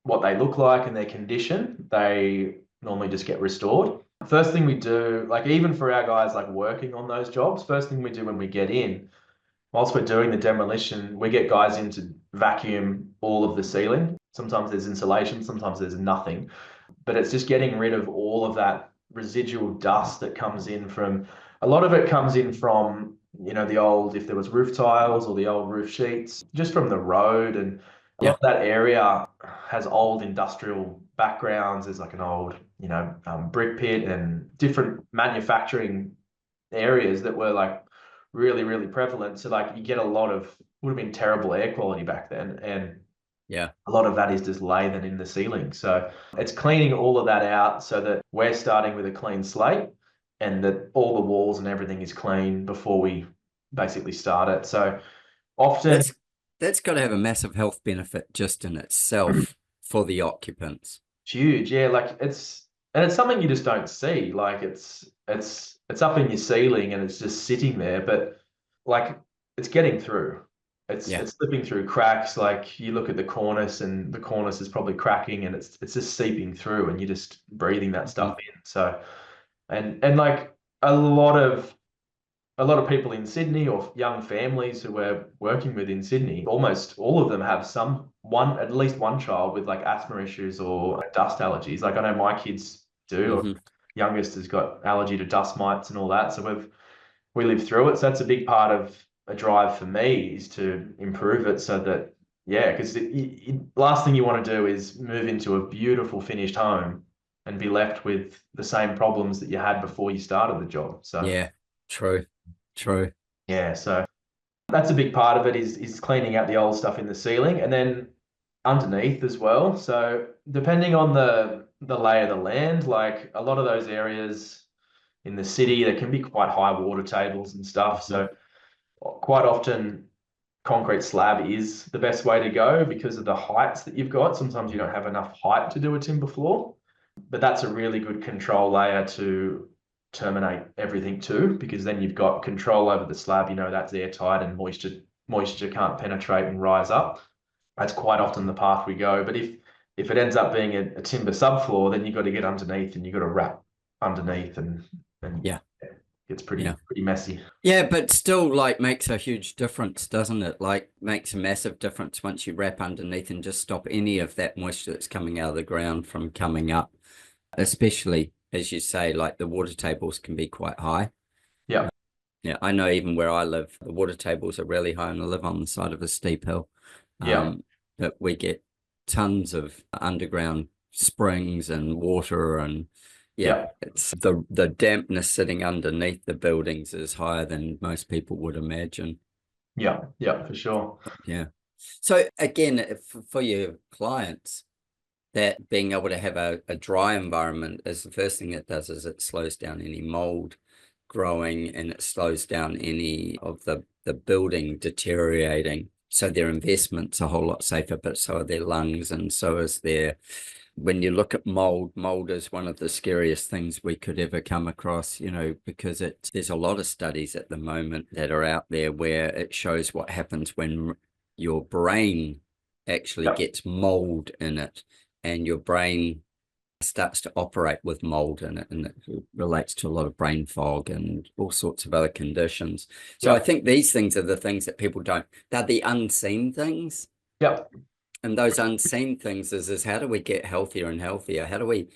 Speaker 2: what they look like and their condition, they normally just get restored. First thing we do, like even for our guys like working on those jobs, first thing we do when we get in, whilst we're doing the demolition, we get guys in to vacuum all of the ceiling. Sometimes there's insulation, sometimes there's nothing, but it's just getting rid of all of that residual dust that comes in from, a lot of it comes in from, the old, if there was roof tiles or the old roof sheets, just from the road. And a lot of that area has old industrial backgrounds. There's like an old, brick pit and different manufacturing areas that were like really, really prevalent. So like you get would have been terrible air quality back then. And a lot of that is just lathen in the ceiling. So it's cleaning all of that out so that we're starting with a clean slate and that all the walls and everything is clean before we basically start it. So often
Speaker 1: that's got to have a massive health benefit just in itself for the occupants.
Speaker 2: It's huge. Yeah, like it's something you just don't see. Like it's up in your ceiling and it's just sitting there, but like it's getting through. It's
Speaker 1: Yeah.
Speaker 2: slipping through cracks. Like you look at the cornice, and the cornice is probably cracking, and it's just seeping through, and you're just breathing that stuff in. So, and like a lot of people in Sydney, or young families who we're working with in Sydney, almost all of them have at least one child with like asthma issues or dust allergies. Like I know my kids do.
Speaker 1: Hmm.
Speaker 2: Youngest has got allergy to dust mites and all that. So we live through it. So that's a big part of a drive for me, is to improve it so that, yeah, because last thing you want to do is move into a beautiful finished home and be left with the same problems that you had before you started the job. So
Speaker 1: Yeah. True. True.
Speaker 2: yeah, so that's a big part of it, is cleaning out the old stuff in the ceiling, and then underneath as well. So depending on the lay of the land, like a lot of those areas in the city, there can be quite high water tables and stuff. So quite often concrete slab is the best way to go because of the heights that you've got. Sometimes you don't have enough height to do a timber floor, but that's a really good control layer to terminate everything too, because then you've got control over the slab. That's airtight, and moisture can't penetrate and rise up. That's quite often the path we go. But if it ends up being a timber subfloor, then you've got to get underneath, and you've got to wrap underneath, and
Speaker 1: Yeah.
Speaker 2: it's
Speaker 1: Yeah.
Speaker 2: pretty messy.
Speaker 1: Yeah, but still like makes a huge difference, doesn't it? Like makes a massive difference once you wrap underneath and just stop any of that moisture that's coming out of the ground from coming up, especially as you say, like the water tables can be quite high.
Speaker 2: Yeah.
Speaker 1: Yeah, I know even where I live, the water tables are really high, and I live on the side of a steep hill.
Speaker 2: Yeah.
Speaker 1: But we get tons of underground springs and water, and yeah,
Speaker 2: Yeah.
Speaker 1: it's the dampness sitting underneath the buildings is higher than most people would imagine.
Speaker 2: Yeah. Yeah, for sure.
Speaker 1: Yeah. So again, for your clients, that being able to have a dry environment is the first thing it does, is it slows down any mold growing, and it slows down any of the building deteriorating. So their investment's a whole lot safer, but so are their lungs, and so is their, when you look at mold is one of the scariest things we could ever come across, because there's a lot of studies at the moment that are out there where it shows what happens when your brain actually gets mold in it, and your brain starts to operate with mold in it, and it relates to a lot of brain fog and all sorts of other conditions. So I think these things are the things that people don't, they're the unseen things.
Speaker 2: Yep.
Speaker 1: And those unseen things is how do we get healthier and healthier? How do we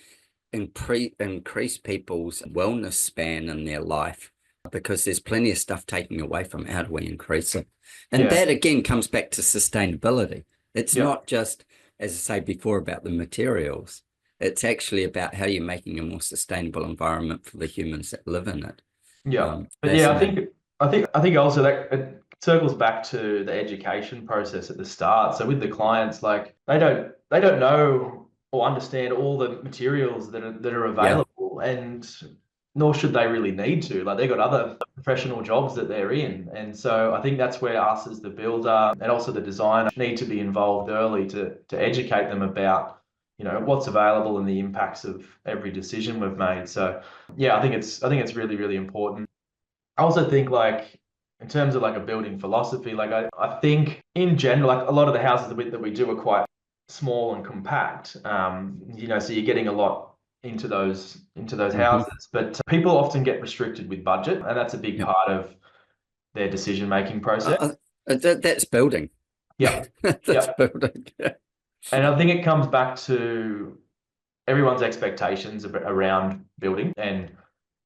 Speaker 1: increase people's wellness span in their life? Because there's plenty of stuff taking away from it. How do we increase it? And that again comes back to sustainability. It's not just, as I say before, about the materials. It's actually about how you're making a more sustainable environment for the humans that live in it.
Speaker 2: Yeah. But yeah, I think also that it circles back to the education process at the start. So with the clients, like they don't know or understand all the materials that are available, and nor should they really need to. Like they've got other professional jobs that they're in. And so I think that's where us as the builder and also the designer need to be involved early to educate them about what's available and the impacts of every decision we've made. So yeah, I think it's really, really important. I also think, like, in terms of like a building philosophy, like I think in general, like a lot of the houses that we do are quite small and compact. So you're getting a lot into those houses, but people often get restricted with budget, and that's a big part of their decision-making process.
Speaker 1: That's building.
Speaker 2: Yeah.
Speaker 1: That's building.
Speaker 2: And I think it comes back to everyone's expectations around building, and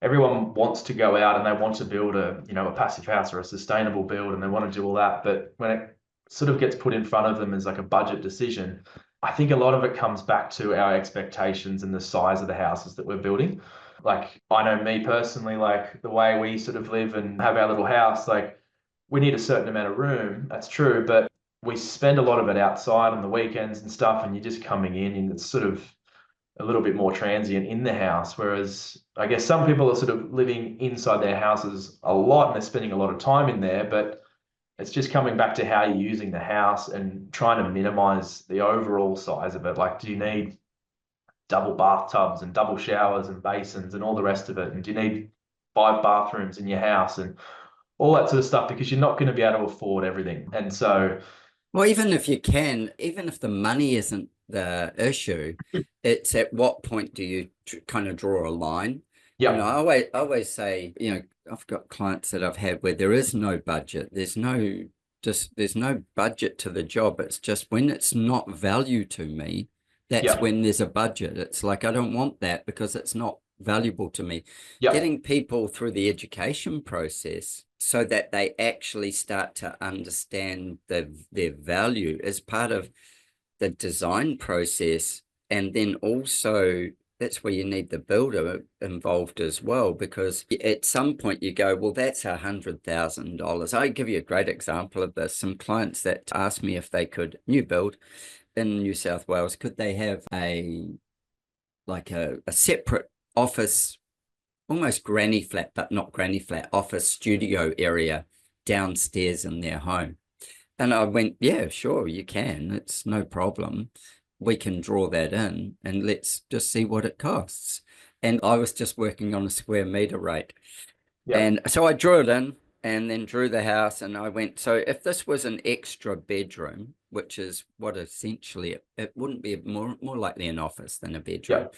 Speaker 2: everyone wants to go out and they want to build a passive house or a sustainable build, and they want to do all that. But when it sort of gets put in front of them as like a budget decision, I think a lot of it comes back to our expectations and the size of the houses that we're building. Like I know me personally, like the way we sort of live and have our little house, like we need a certain amount of room. That's true, but we spend a lot of it outside on the weekends and stuff, and you're just coming in and it's sort of a little bit more transient in the house. Whereas I guess some people are sort of living inside their houses a lot and they're spending a lot of time in there, but it's just coming back to how you're using the house and trying to minimize the overall size of it. Like, do you need double bathtubs and double showers and basins and all the rest of it? And do you need 5 bathrooms in your house? And all that sort of stuff, because you're not going to be able to afford everything. And so,
Speaker 1: Well, even if you can, even if the money isn't the issue, it's at what point do you kind of draw a line?
Speaker 2: yeah,
Speaker 1: I always say, I've got clients that I've had where there is no budget. There's no budget to the job. It's just when it's not value to me, that's
Speaker 2: yeah,
Speaker 1: when there's a budget. It's like I don't want that because it's not valuable to me.
Speaker 2: yeah,
Speaker 1: Getting people through the education process so that they actually start to understand their value as part of the design process. And then also that's where you need the builder involved as well, because at some point you go, well, that's $100,000. I give you a great example of this. Some clients that asked me if they could new build in New South Wales, could they have a separate office, almost granny flat, but not granny flat, office studio area downstairs in their home. And I went, yeah, sure, you can. It's no problem. We can draw that in and let's just see what it costs. And I was just working on a square meter rate.
Speaker 2: yeah,
Speaker 1: And so I drew it in and then drew the house. And I went, so if this was an extra bedroom, which is what essentially it wouldn't be more likely an office than a
Speaker 2: yeah,
Speaker 1: bedroom.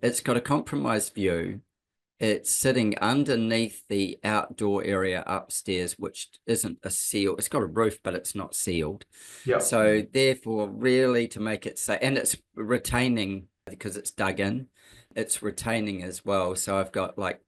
Speaker 1: It's got a compromised view. It's sitting underneath the outdoor area upstairs, which isn't a seal. It's got a roof, but it's not sealed.
Speaker 2: yeah,
Speaker 1: So therefore, really to make it safe, and it's retaining because it's dug in, it's retaining as well. So I've got like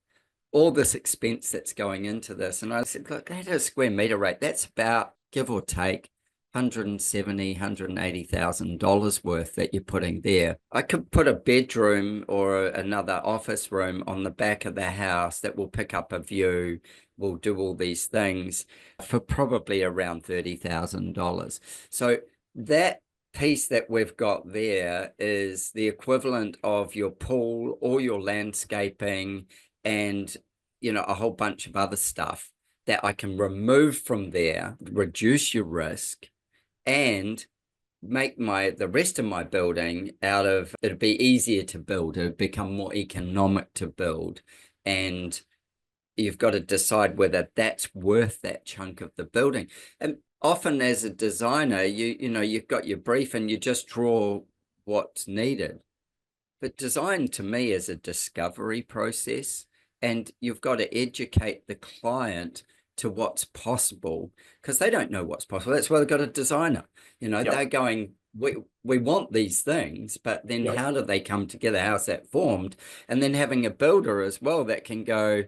Speaker 1: all this expense that's going into this. And I said, look, that is square meter rate. That's about, give or take, $180,000 worth that you're putting there. I could put a bedroom or another office room on the back of the house that will pick up a view, will do all these things for probably around $30,000. So that piece that we've got there is the equivalent of your pool or your landscaping and a whole bunch of other stuff that I can remove from there, reduce your risk, and make the rest of my building out of it'd be easier to build, it'd become more economic to build. And you've got to decide whether that's worth that chunk of the building. And often as a designer, you've got your brief and you just draw what's needed. But design to me is a discovery process, and you've got to educate the client to what's possible because they don't know what's possible. That's why they've got a designer.
Speaker 2: yeah,
Speaker 1: They're going, we want these things, but then
Speaker 2: yeah,
Speaker 1: how do they come together? How's that formed? And then having a builder as well that can go,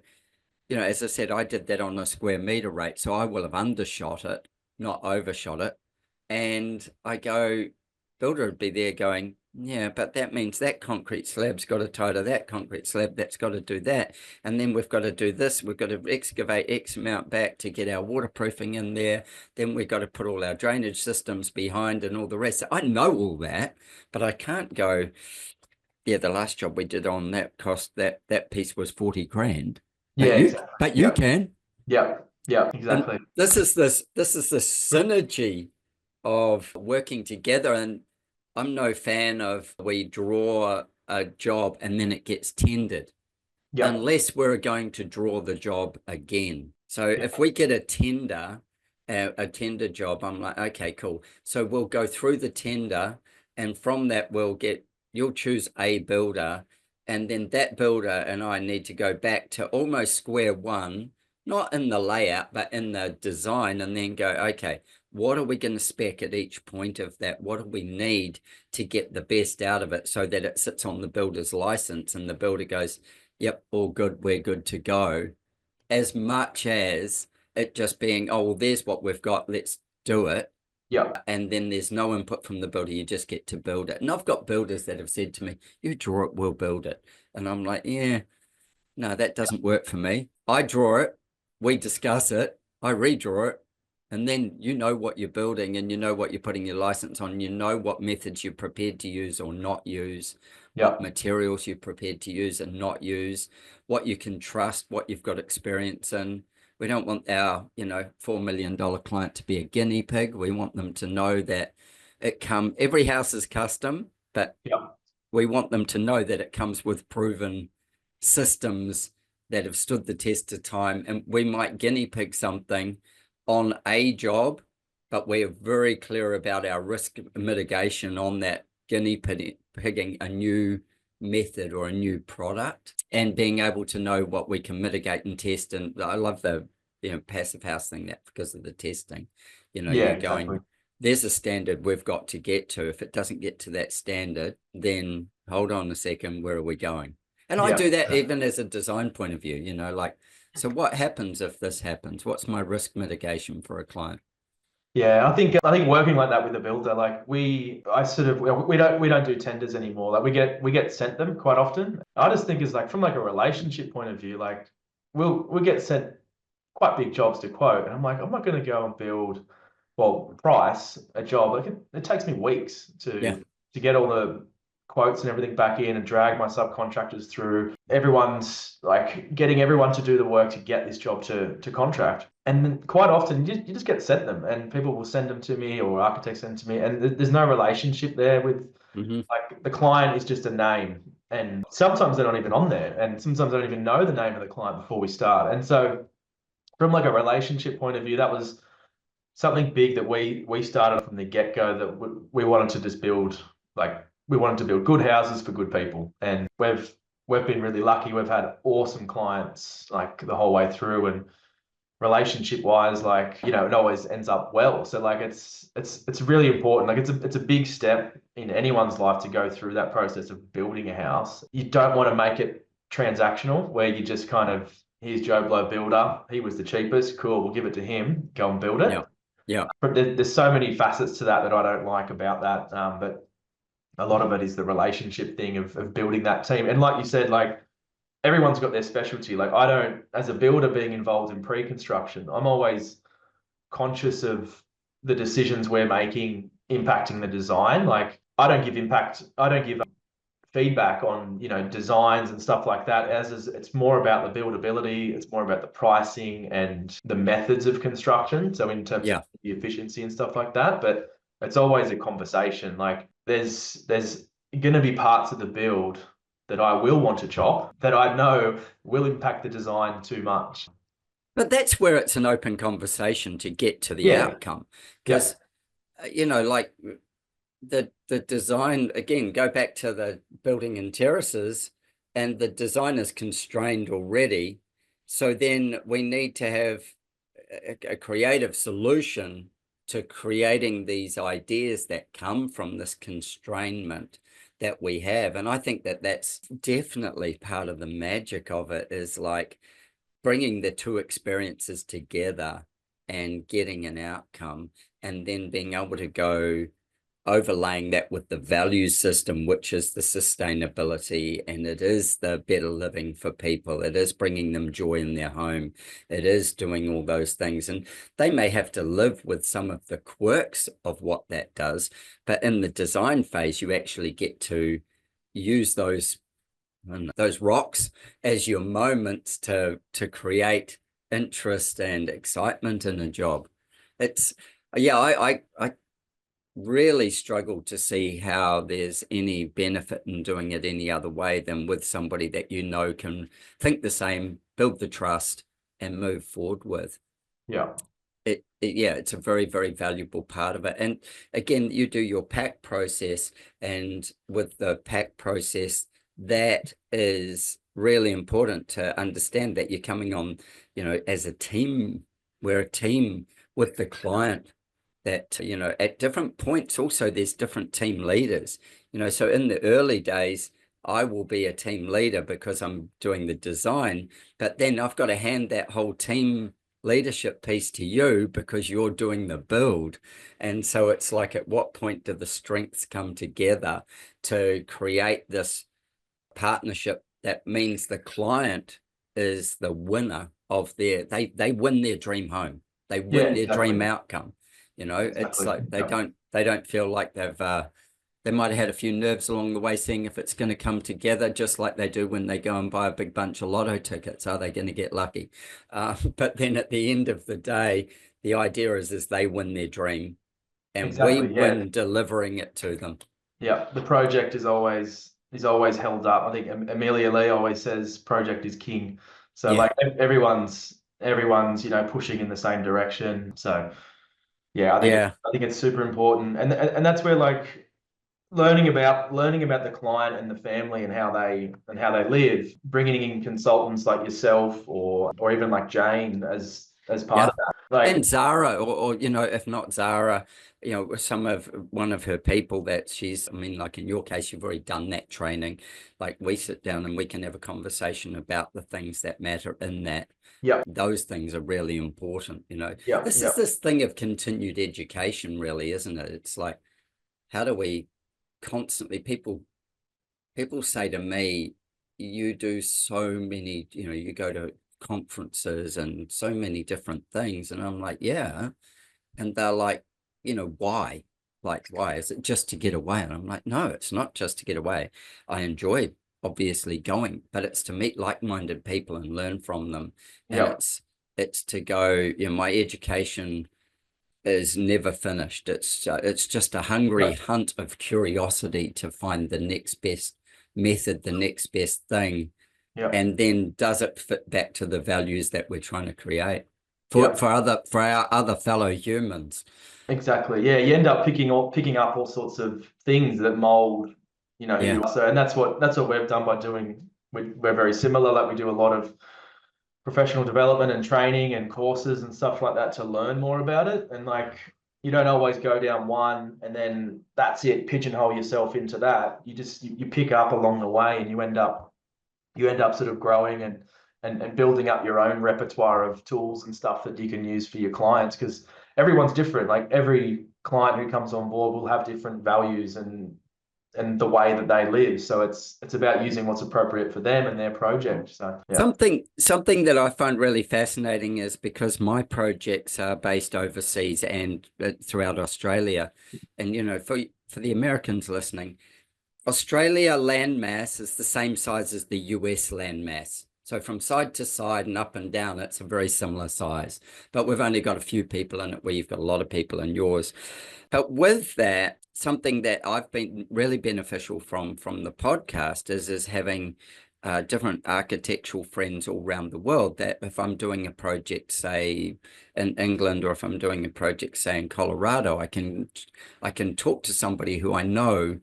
Speaker 1: as I said, I did that on a square meter rate, so I will have undershot it, not overshot it. And I go, builder would be there going, yeah, but that means that concrete slab's got to tie to that concrete slab, that's got to do that. And then we've got to do this, we've got to excavate X amount back to get our waterproofing in there. Then we've got to put all our drainage systems behind and all the rest. I know all that, but I can't go, yeah, the last job we did on that cost, that piece was 40 grand.
Speaker 2: yeah, exactly.
Speaker 1: But you
Speaker 2: Yeah,
Speaker 1: can.
Speaker 2: yeah, yeah,
Speaker 1: And
Speaker 2: exactly.
Speaker 1: this is the synergy of working together. And I'm no fan of we draw a job and then it gets tendered
Speaker 2: Yeah,
Speaker 1: unless we're going to draw the job again. So
Speaker 2: yeah,
Speaker 1: if we get a tender job, I'm like, okay, cool. So we'll go through the tender, and from that you'll choose a builder, and then that builder and I need to go back to almost square one, not in the layout, but in the design, and then go, okay, what are we going to spec at each point of that? What do we need to get the best out of it so that it sits on the builder's license and the builder goes, yep, all good, we're good to go, as much as it just being, oh, well, there's what we've got, let's do it.
Speaker 2: yeah,
Speaker 1: And then there's no input from the builder, you just get to build it. And I've got builders that have said to me, you draw it, we'll build it. And I'm like, yeah, no, that doesn't work for me. I draw it, we discuss it, I redraw it, and then you know what you're building and you know what you're putting your license on, you know what methods you're prepared to use or not use,
Speaker 2: yeah,
Speaker 1: what materials you're prepared to use and not use, what you can trust, what you've got experience in. We don't want our, $4 million client to be a guinea pig. We want them to know that every house is custom, but
Speaker 2: yeah,
Speaker 1: we want them to know that it comes with proven systems that have stood the test of time, and we might guinea pig something on a job, but we're very clear about our risk mitigation on that guinea pigging a new method or a new product, and being able to know what we can mitigate and test. And I love the passive house thing, that because of the testing, you're going, there's a standard we've got to get to. If it doesn't get to that standard, then hold on a second, where are we going? And I do that even as a design point of view, like, so what happens if this happens? What's my risk mitigation for a client?
Speaker 2: Yeah, I think working like that with a builder, like we don't do tenders anymore. Like we get sent them quite often. I just think is like from like a relationship point of view, like we'll get sent quite big jobs to quote, and I'm like, I'm not going to go and build, price a job. Like it takes me weeks to get all the quotes and everything back in and drag my subcontractors through. Everyone's like getting everyone to do the work to get this job to contract. And then quite often you just get sent them, and people will send them to me, or architects send them to me, and there's no relationship there with like the client is just a name. And sometimes they're not even on there, and sometimes I don't even know the name of the client before we start. And so from like a relationship point of view, that was something big that we started from the get-go, that we wanted to just build, like we wanted to build good houses for good people. And we've been really lucky. We've had awesome clients like the whole way through, and relationship wise, like, it always ends up well. So like it's really important. Like it's a big step in anyone's life to go through that process of building a house. You don't want to make it transactional, where you just kind of, here's Joe Blow builder, he was the cheapest, cool, we'll give it to him, go and build it.
Speaker 1: Yeah.
Speaker 2: But there's so many facets to that I don't like about that. But a lot of it is the relationship thing of building that team. And like you said, like everyone's got their specialty. Like I don't, as a builder being involved in pre-construction, I'm always conscious of the decisions we're making impacting the design. Like I don't give feedback on, designs and stuff like that. It's more about the buildability, it's more about the pricing and the methods of construction. So in terms of the efficiency and stuff like that, but it's always a conversation. Like there's going to be parts of the build that I will want to chop, that I know will impact the design too much.
Speaker 1: But that's where it's an open conversation to get to the outcome. Because, like the design, again, go back to the building in terraces, and the design is constrained already. So then we need to have a creative solution to creating these ideas that come from this constrainment that we have. And I think that that's definitely part of the magic of it, is like bringing the two experiences together and getting an outcome, and then being able to go overlaying that with the value system, which is the sustainability, and it is the better living for people. It is bringing them joy in their home. It is doing all those things. And they may have to live with some of the quirks of what that does. But in the design phase, you actually get to use those rocks as your moments to create interest and excitement in a job. It's, I really struggle to see how there's any benefit in doing it any other way than with somebody that can think the same, build the trust, and move forward with. It's a very, very valuable part of it. And again, you do your PAC process, and with the PAC process, that is really important to understand that you're coming on, as a team. We're a team with the client. That, at different points also there's different team leaders, so in the early days I will be a team leader because I'm doing the design, but then I've got to hand that whole team leadership piece to you because you're doing the build. And so it's like, at what point do the strengths come together to create this partnership that means the client is the winner of they win their dream home, they win their dream outcome. It's like they don't feel like they might have had a few nerves along the way, seeing if it's going to come together, just like they do when they go and buy a big bunch of lotto tickets. Are they going to get lucky? But then at the end of the day, the idea is they win their dream, and we win delivering it to them.
Speaker 2: Yeah, the project is always held up. I think Amelia Lee always says project is king. So like everyone's, you know, pushing in the same direction. So yeah, I think it's super important. And that's where like learning about the client and the family and how they live, bringing in consultants like yourself or even like Jane as part of that. Like,
Speaker 1: and Zara, or you know, if not Zara, you know, one of her people that she's, I mean, like in your case, you've already done that training. Like we sit down and we can have a conversation about the things that matter in that.
Speaker 2: yeah,
Speaker 1: Those things are really important, you know.
Speaker 2: yeah,
Speaker 1: This
Speaker 2: yeah,
Speaker 1: is this thing of continued education, really, isn't it? It's like, how do we constantly, people say to me, you do so many, you know, you go to conferences and so many different things. And I'm like, yeah. And they're like, you know, why? Like, why? Is it just to get away? And I'm like, no, it's not just to get away. I enjoy obviously going, but it's to meet like-minded people and learn from them. And
Speaker 2: yeah,
Speaker 1: it's to go, you know, my education is never finished. It's just a hungry hunt of curiosity to find the next best method, the next best thing.
Speaker 2: yeah,
Speaker 1: And then does it fit back to the values that we're trying to create
Speaker 2: yeah.
Speaker 1: for our other fellow humans?
Speaker 2: Exactly. Yeah, you end up picking up all sorts of things that mold, you know, who
Speaker 1: Yeah.
Speaker 2: you are. So, and that's what we've done by doing. We're very similar. Like we do a lot of professional development and training and courses and stuff like that to learn more about it. And like you don't always go down one and then that's it, pigeonhole yourself into that. You pick up along the way and you end up sort of growing and building up your own repertoire of tools and stuff that you can use for your clients, because everyone's different. Like every client who comes on board will have different values and the way that they live. So it's about using what's appropriate for them and their project. So yeah.
Speaker 1: Something that I find really fascinating is because my projects are based overseas and throughout Australia, and you know, for the Americans listening, Australia landmass is the same size as the US landmass. So from side to side and up and down, it's a very similar size. But we've only got a few people in it, where you've got a lot of people in yours. But with that, something that I've been really beneficial from the podcast is having different architectural friends all around the world, that if I'm doing a project, say in England, or if I'm doing a project, say in Colorado, I can talk to somebody who I know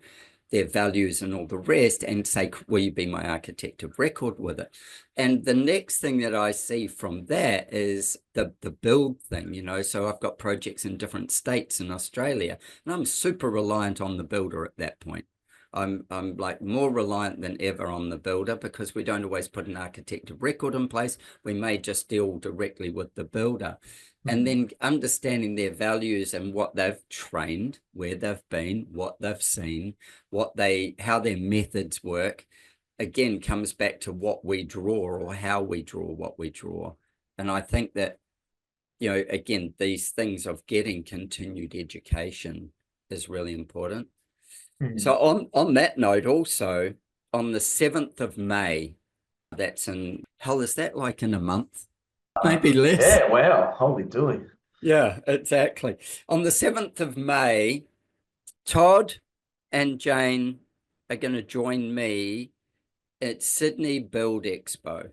Speaker 1: their values and all the rest, and say, will you be my architect of record with it? And the next thing that I see from that is the build thing, you know. So I've got projects in different states in Australia, and I'm super reliant on the builder at that point. I'm like more reliant than ever on the builder, because we don't always put an architect of record in place. We may just deal directly with the builder. And then understanding their values and what they've trained, where they've been, what they've seen, how their methods work, again, comes back to what we draw, or how we draw what we draw. And I think that, you know, again, these things of getting continued education is really important. So on that note, also on the 7th of May, that's in, hell, is that like in a month? Maybe less.
Speaker 2: Yeah, wow. Holy dooly.
Speaker 1: Yeah, exactly. On the 7th of May, Todd and Jane are going to join me at Sydney Build Expo.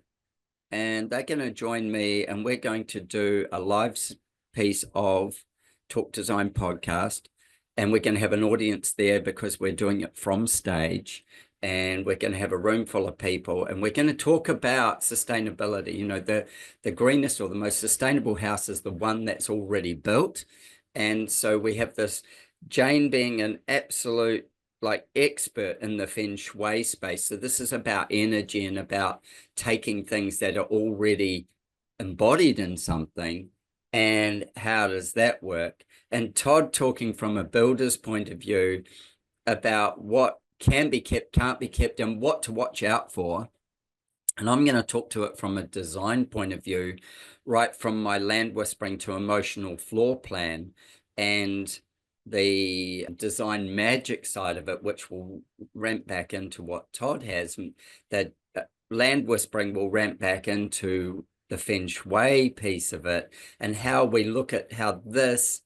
Speaker 1: And they're going to join me, and we're going to do a live piece of Talk Design Podcast. And we're going to have an audience there, because we're doing it from stage. And we're going to have a room full of people, and we're going to talk about sustainability. You know, the greenest or the most sustainable house is the one that's already built. And so we have this, Jane being an absolute like expert in the feng shui space. So this is about energy and about taking things that are already embodied in something, and how does that work? And Todd talking from a builder's point of view about what can be kept, can't be kept, and what to watch out for. And I'm going to talk to it from a design point of view, right from my land whispering to emotional floor plan, and the design magic side of it, which will ramp back into what Todd has. That land whispering will ramp back into the feng shui piece of it, and how we look at how this,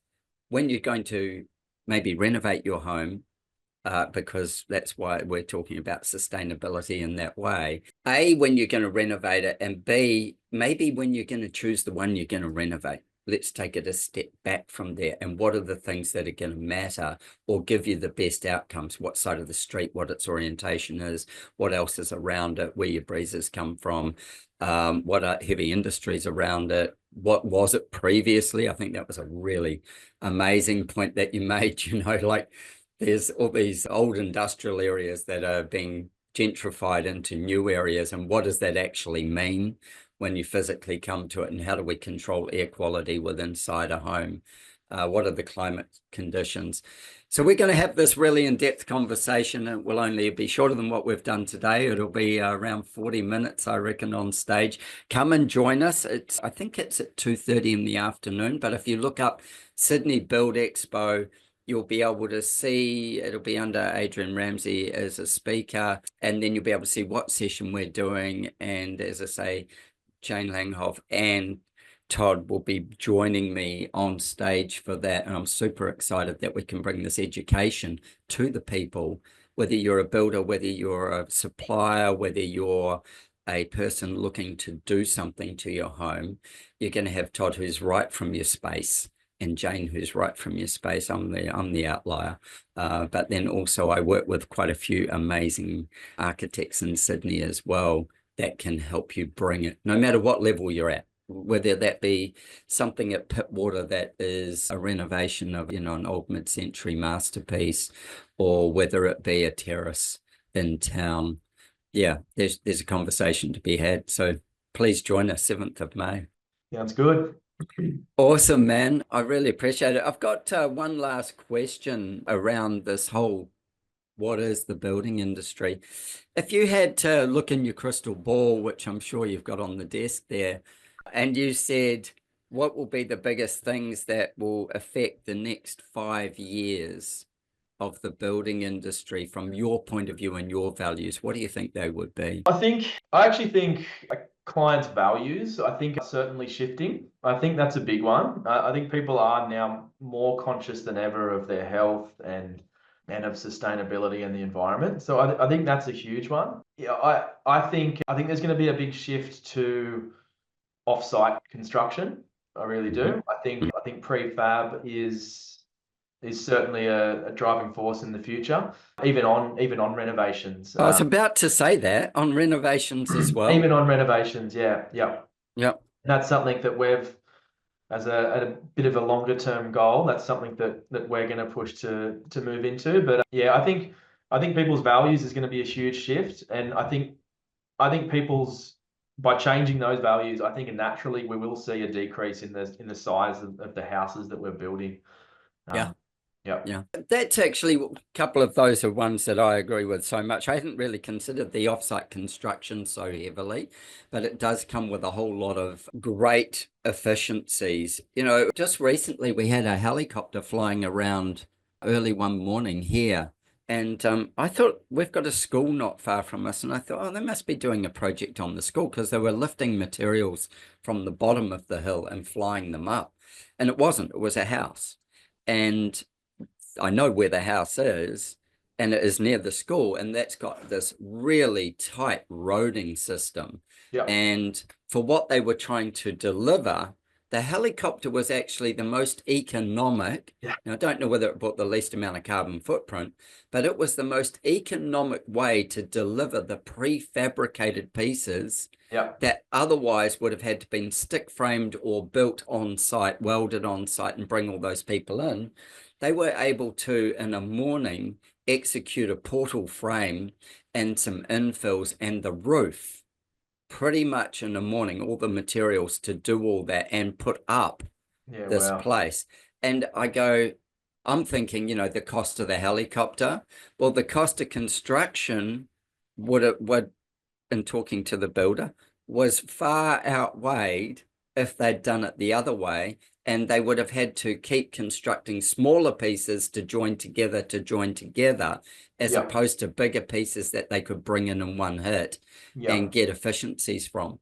Speaker 1: when you're going to maybe renovate your home, because that's why we're talking about sustainability in that way. A, when you're going to renovate it, and B, maybe when you're going to choose the one you're going to renovate. Let's take it a step back from there. And what are the things that are going to matter or give you the best outcomes? What side of the street, what its orientation is, what else is around it, where your breezes come from, what are heavy industries around it, what was it previously? I think that was a really amazing point that you made, like there's all these old industrial areas that are being gentrified into new areas. And what does that actually mean when you physically come to it? And how do we control air quality within inside a home? What are the climate conditions? So we're going to have this really in-depth conversation. It will only be shorter than what we've done today. It'll be around 40 minutes, I reckon, on stage. Come and join us. I think it's at 2:30 in the afternoon. But if you look up Sydney Build Expo, you'll be able to see, it'll be under Adrian Ramsey as a speaker, and then you'll be able to see what session we're doing. And as I say, Jane Langhoff and Todd will be joining me on stage for that. And I'm super excited that we can bring this education to the people, whether you're a builder, whether you're a supplier, whether you're a person looking to do something to your home. You're going to have Todd, who's right from your space, and Jane, who's right from your space. I'm the outlier. But then also I work with quite a few amazing architects in Sydney as well that can help you bring it, no matter what level you're at, whether that be something at Pittwater that is a renovation of, an old mid-century masterpiece, or whether it be a terrace in town. Yeah, there's a conversation to be had. So please join us 7th of May.
Speaker 2: Sounds good.
Speaker 1: Awesome, man. I really appreciate it. I've got one last question around this whole, what is the building industry? If you had to look in your crystal ball, which I'm sure you've got on the desk there, and you said, what will be the biggest things that will affect the next 5 years of the building industry from your point of view and your values, what do you think they would be?
Speaker 2: I actually think clients' values, I think, are certainly shifting. I think that's a big one. I think people are now more conscious than ever of their health and of sustainability and the environment. So I think that's a huge one. Yeah, I think there's going to be a big shift to off-site construction. I really do. I think prefab is certainly a driving force in the future, even on renovations.
Speaker 1: I was about to say that on renovations as well.
Speaker 2: Even on renovations, yeah. That's something that we've, as a bit of a longer term goal, that's something that we're going to push to move into. But yeah, I think people's values is going to be a huge shift, and I think people's, by changing those values, I think naturally we will see a decrease in the size of the houses that we're building.
Speaker 1: Yeah. That's actually a couple of those are ones that I agree with so much. I hadn't really considered the offsite construction so heavily, but it does come with a whole lot of great efficiencies. Just recently we had a helicopter flying around early one morning here. And I thought, we've got a school not far from us. And I thought, oh, they must be doing a project on the school, because they were lifting materials from the bottom of the hill and flying them up. And it wasn't, it was a house. And I know where the house is, and it is near the school, and that's got this really tight roading system.
Speaker 2: Yeah.
Speaker 1: And for what they were trying to deliver, the helicopter was actually the most economic.
Speaker 2: Yeah.
Speaker 1: Now, I don't know whether it brought the least amount of carbon footprint, but it was the most economic way to deliver the prefabricated pieces that otherwise would have had to been stick framed or built on site, welded on site, and bring all those people in. They were able to, in a morning, execute a portal frame and some infills and the roof pretty much in the morning, all the materials to do all that and put up this place. And I'm thinking, the cost of the helicopter, well, the cost of construction would, in talking to the builder, was far outweighed if they'd done it the other way. And they would have had to keep constructing smaller pieces to join together, as opposed to bigger pieces that they could bring in one hit and get efficiencies from.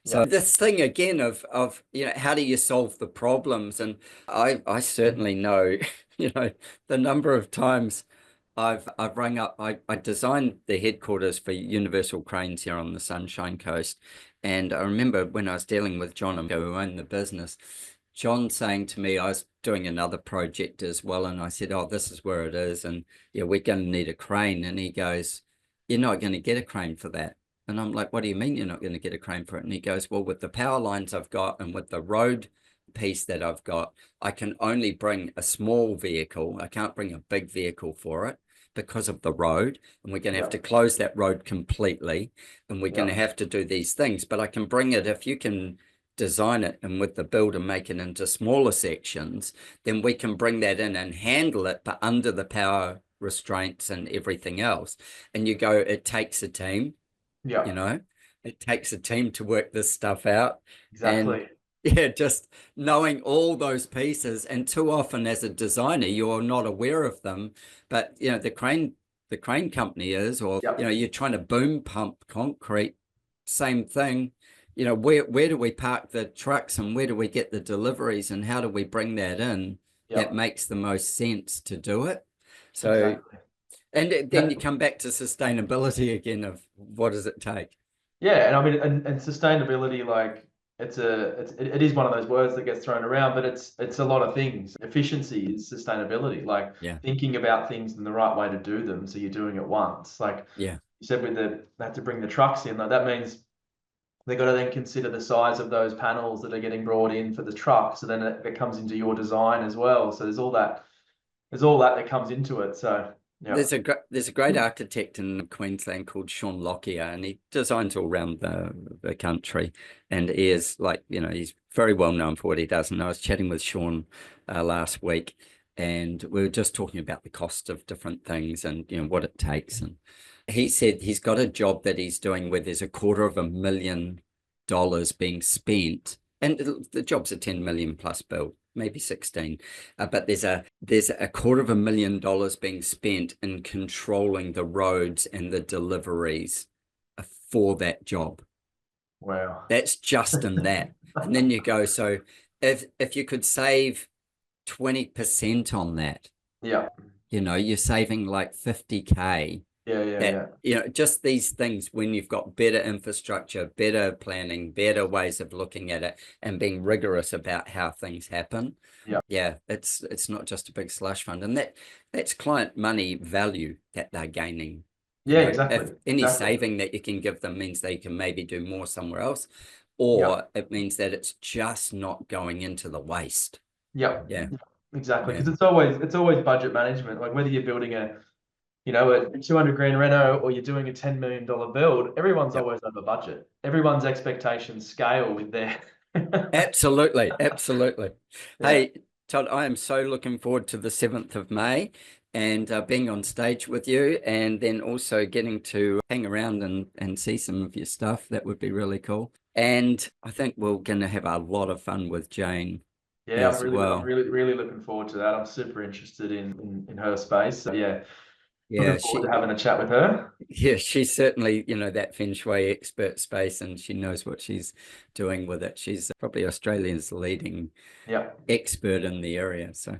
Speaker 1: So this thing again of how do you solve the problems? And I certainly know, the number of times I've rung up. I designed the headquarters for Universal Cranes here on the Sunshine Coast, and I remember when I was dealing with John, who owned the business, John saying to me, I was doing another project as well, and I said, "Oh, this is where it is, and yeah, we're going to need a crane." And he goes, "You're not going to get a crane for that." And I'm like, "What do you mean you're not going to get a crane for it?" And he goes, "Well, with the power lines I've got and with the road piece that I've got, I can only bring a small vehicle. I can't bring a big vehicle for it because of the road, and we're going to have to close that road completely, and we're going to have to do these things. But I can bring it if you can design it and with the builder make it into smaller sections, then we can bring that in and handle it, but under the power restraints and everything else." And you go, it takes a team, you know, it takes a team to work this stuff out.
Speaker 2: Exactly.
Speaker 1: And yeah, just knowing all those pieces, and too often as a designer, you're not aware of them, but you know, the crane company is, or you know, you're trying to boom pump concrete, same thing. You know, where do we park the trucks, and where do we get the deliveries, and how do we bring that in that makes the most sense to do it? So, and then you come back to sustainability again of what does it take?
Speaker 2: Yeah, and I mean, and sustainability, like it is one of those words that gets thrown around, but it's a lot of things. Efficiency is sustainability, like thinking about things in the right way to do them, so you're doing it once. Like you said, with they have to bring the trucks in, like that means they've got to then consider the size of those panels that are getting brought in for the truck. So then it comes into your design as well. So there's all that comes into it. So
Speaker 1: there's a great architect in Queensland called Sean Lockyer, and he designs all around the country. And he is, like, you know, he's very well known for what he does. And I was chatting with Sean last week, and we were just talking about the cost of different things and, you know, what it takes. And he said he's got a job that he's doing where there's $250,000 being spent, and the job's a 10 million plus build, maybe 16, but there's $250,000 being spent in controlling the roads and the deliveries for that job.
Speaker 2: Wow,
Speaker 1: that's just in that. And then you go, so if you could save 20% on that, you know, you're saving like 50K. You know, just these things, when you've got better infrastructure, better planning, better ways of looking at it, and being rigorous about how things happen. It's not just a big slush fund, and that's client money value that they're gaining.
Speaker 2: Exactly.
Speaker 1: If any saving that you can give them means they can maybe do more somewhere else, or it means that it's just not going into the waste.
Speaker 2: Exactly, because it's always budget management. Like whether you're building a 200 grand reno or you're doing a $10 million build, everyone's always over budget. Everyone's expectations scale with their
Speaker 1: Absolutely. Hey, Todd, I am so looking forward to the 7th of May and being on stage with you, and then also getting to hang around and see some of your stuff. That would be really cool. And I think we're going to have a lot of fun with Jane.
Speaker 2: I'm really looking forward to that. I'm super interested in her space. So looking forward to having a chat with her.
Speaker 1: She's certainly, you know, that Feng Shui expert space, and she knows what she's doing with it. She's probably Australia's leading expert in the area. So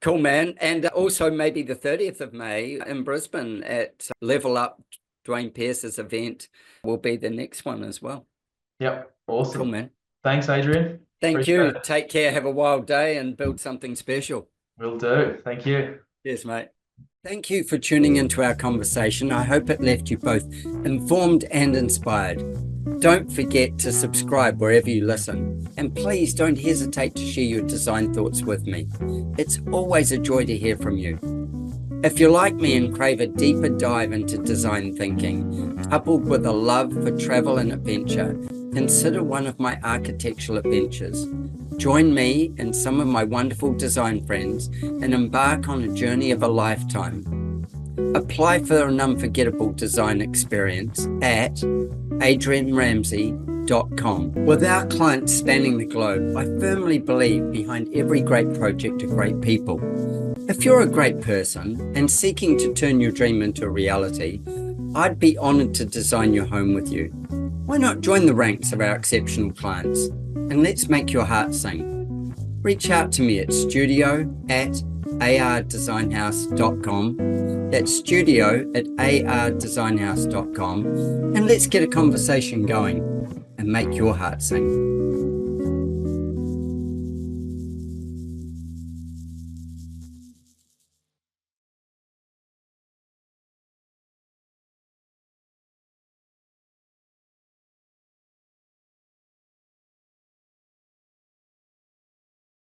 Speaker 1: cool, man. And also maybe the 30th of May in Brisbane at Level Up, Dwayne Pearce's event will be the next one as well.
Speaker 2: Awesome.
Speaker 1: Cool, man.
Speaker 2: Thanks, Adrian.
Speaker 1: Thank you. Take care. Have a wild day and build something special.
Speaker 2: Will do. Thank you.
Speaker 1: Cheers, mate. Thank you for tuning into our conversation. I hope it left you both informed and inspired. Don't forget to subscribe wherever you listen. And please don't hesitate to share your design thoughts with me. It's always a joy to hear from you. If you're like me and crave a deeper dive into design thinking, coupled with a love for travel and adventure, consider one of my architectural adventures. Join me and some of my wonderful design friends and embark on a journey of a lifetime. Apply for an unforgettable design experience at adrianramsey.com. With our clients spanning the globe, I firmly believe behind every great project are great people. If you're a great person and seeking to turn your dream into a reality, I'd be honored to design your home with you. Why not join the ranks of our exceptional clients and let's make your heart sing? Reach out to me at studio@adrianramsey.com. ardesignhouse.com. That's studio@ardesignhouse.com. And let's get a conversation going and make your heart sing.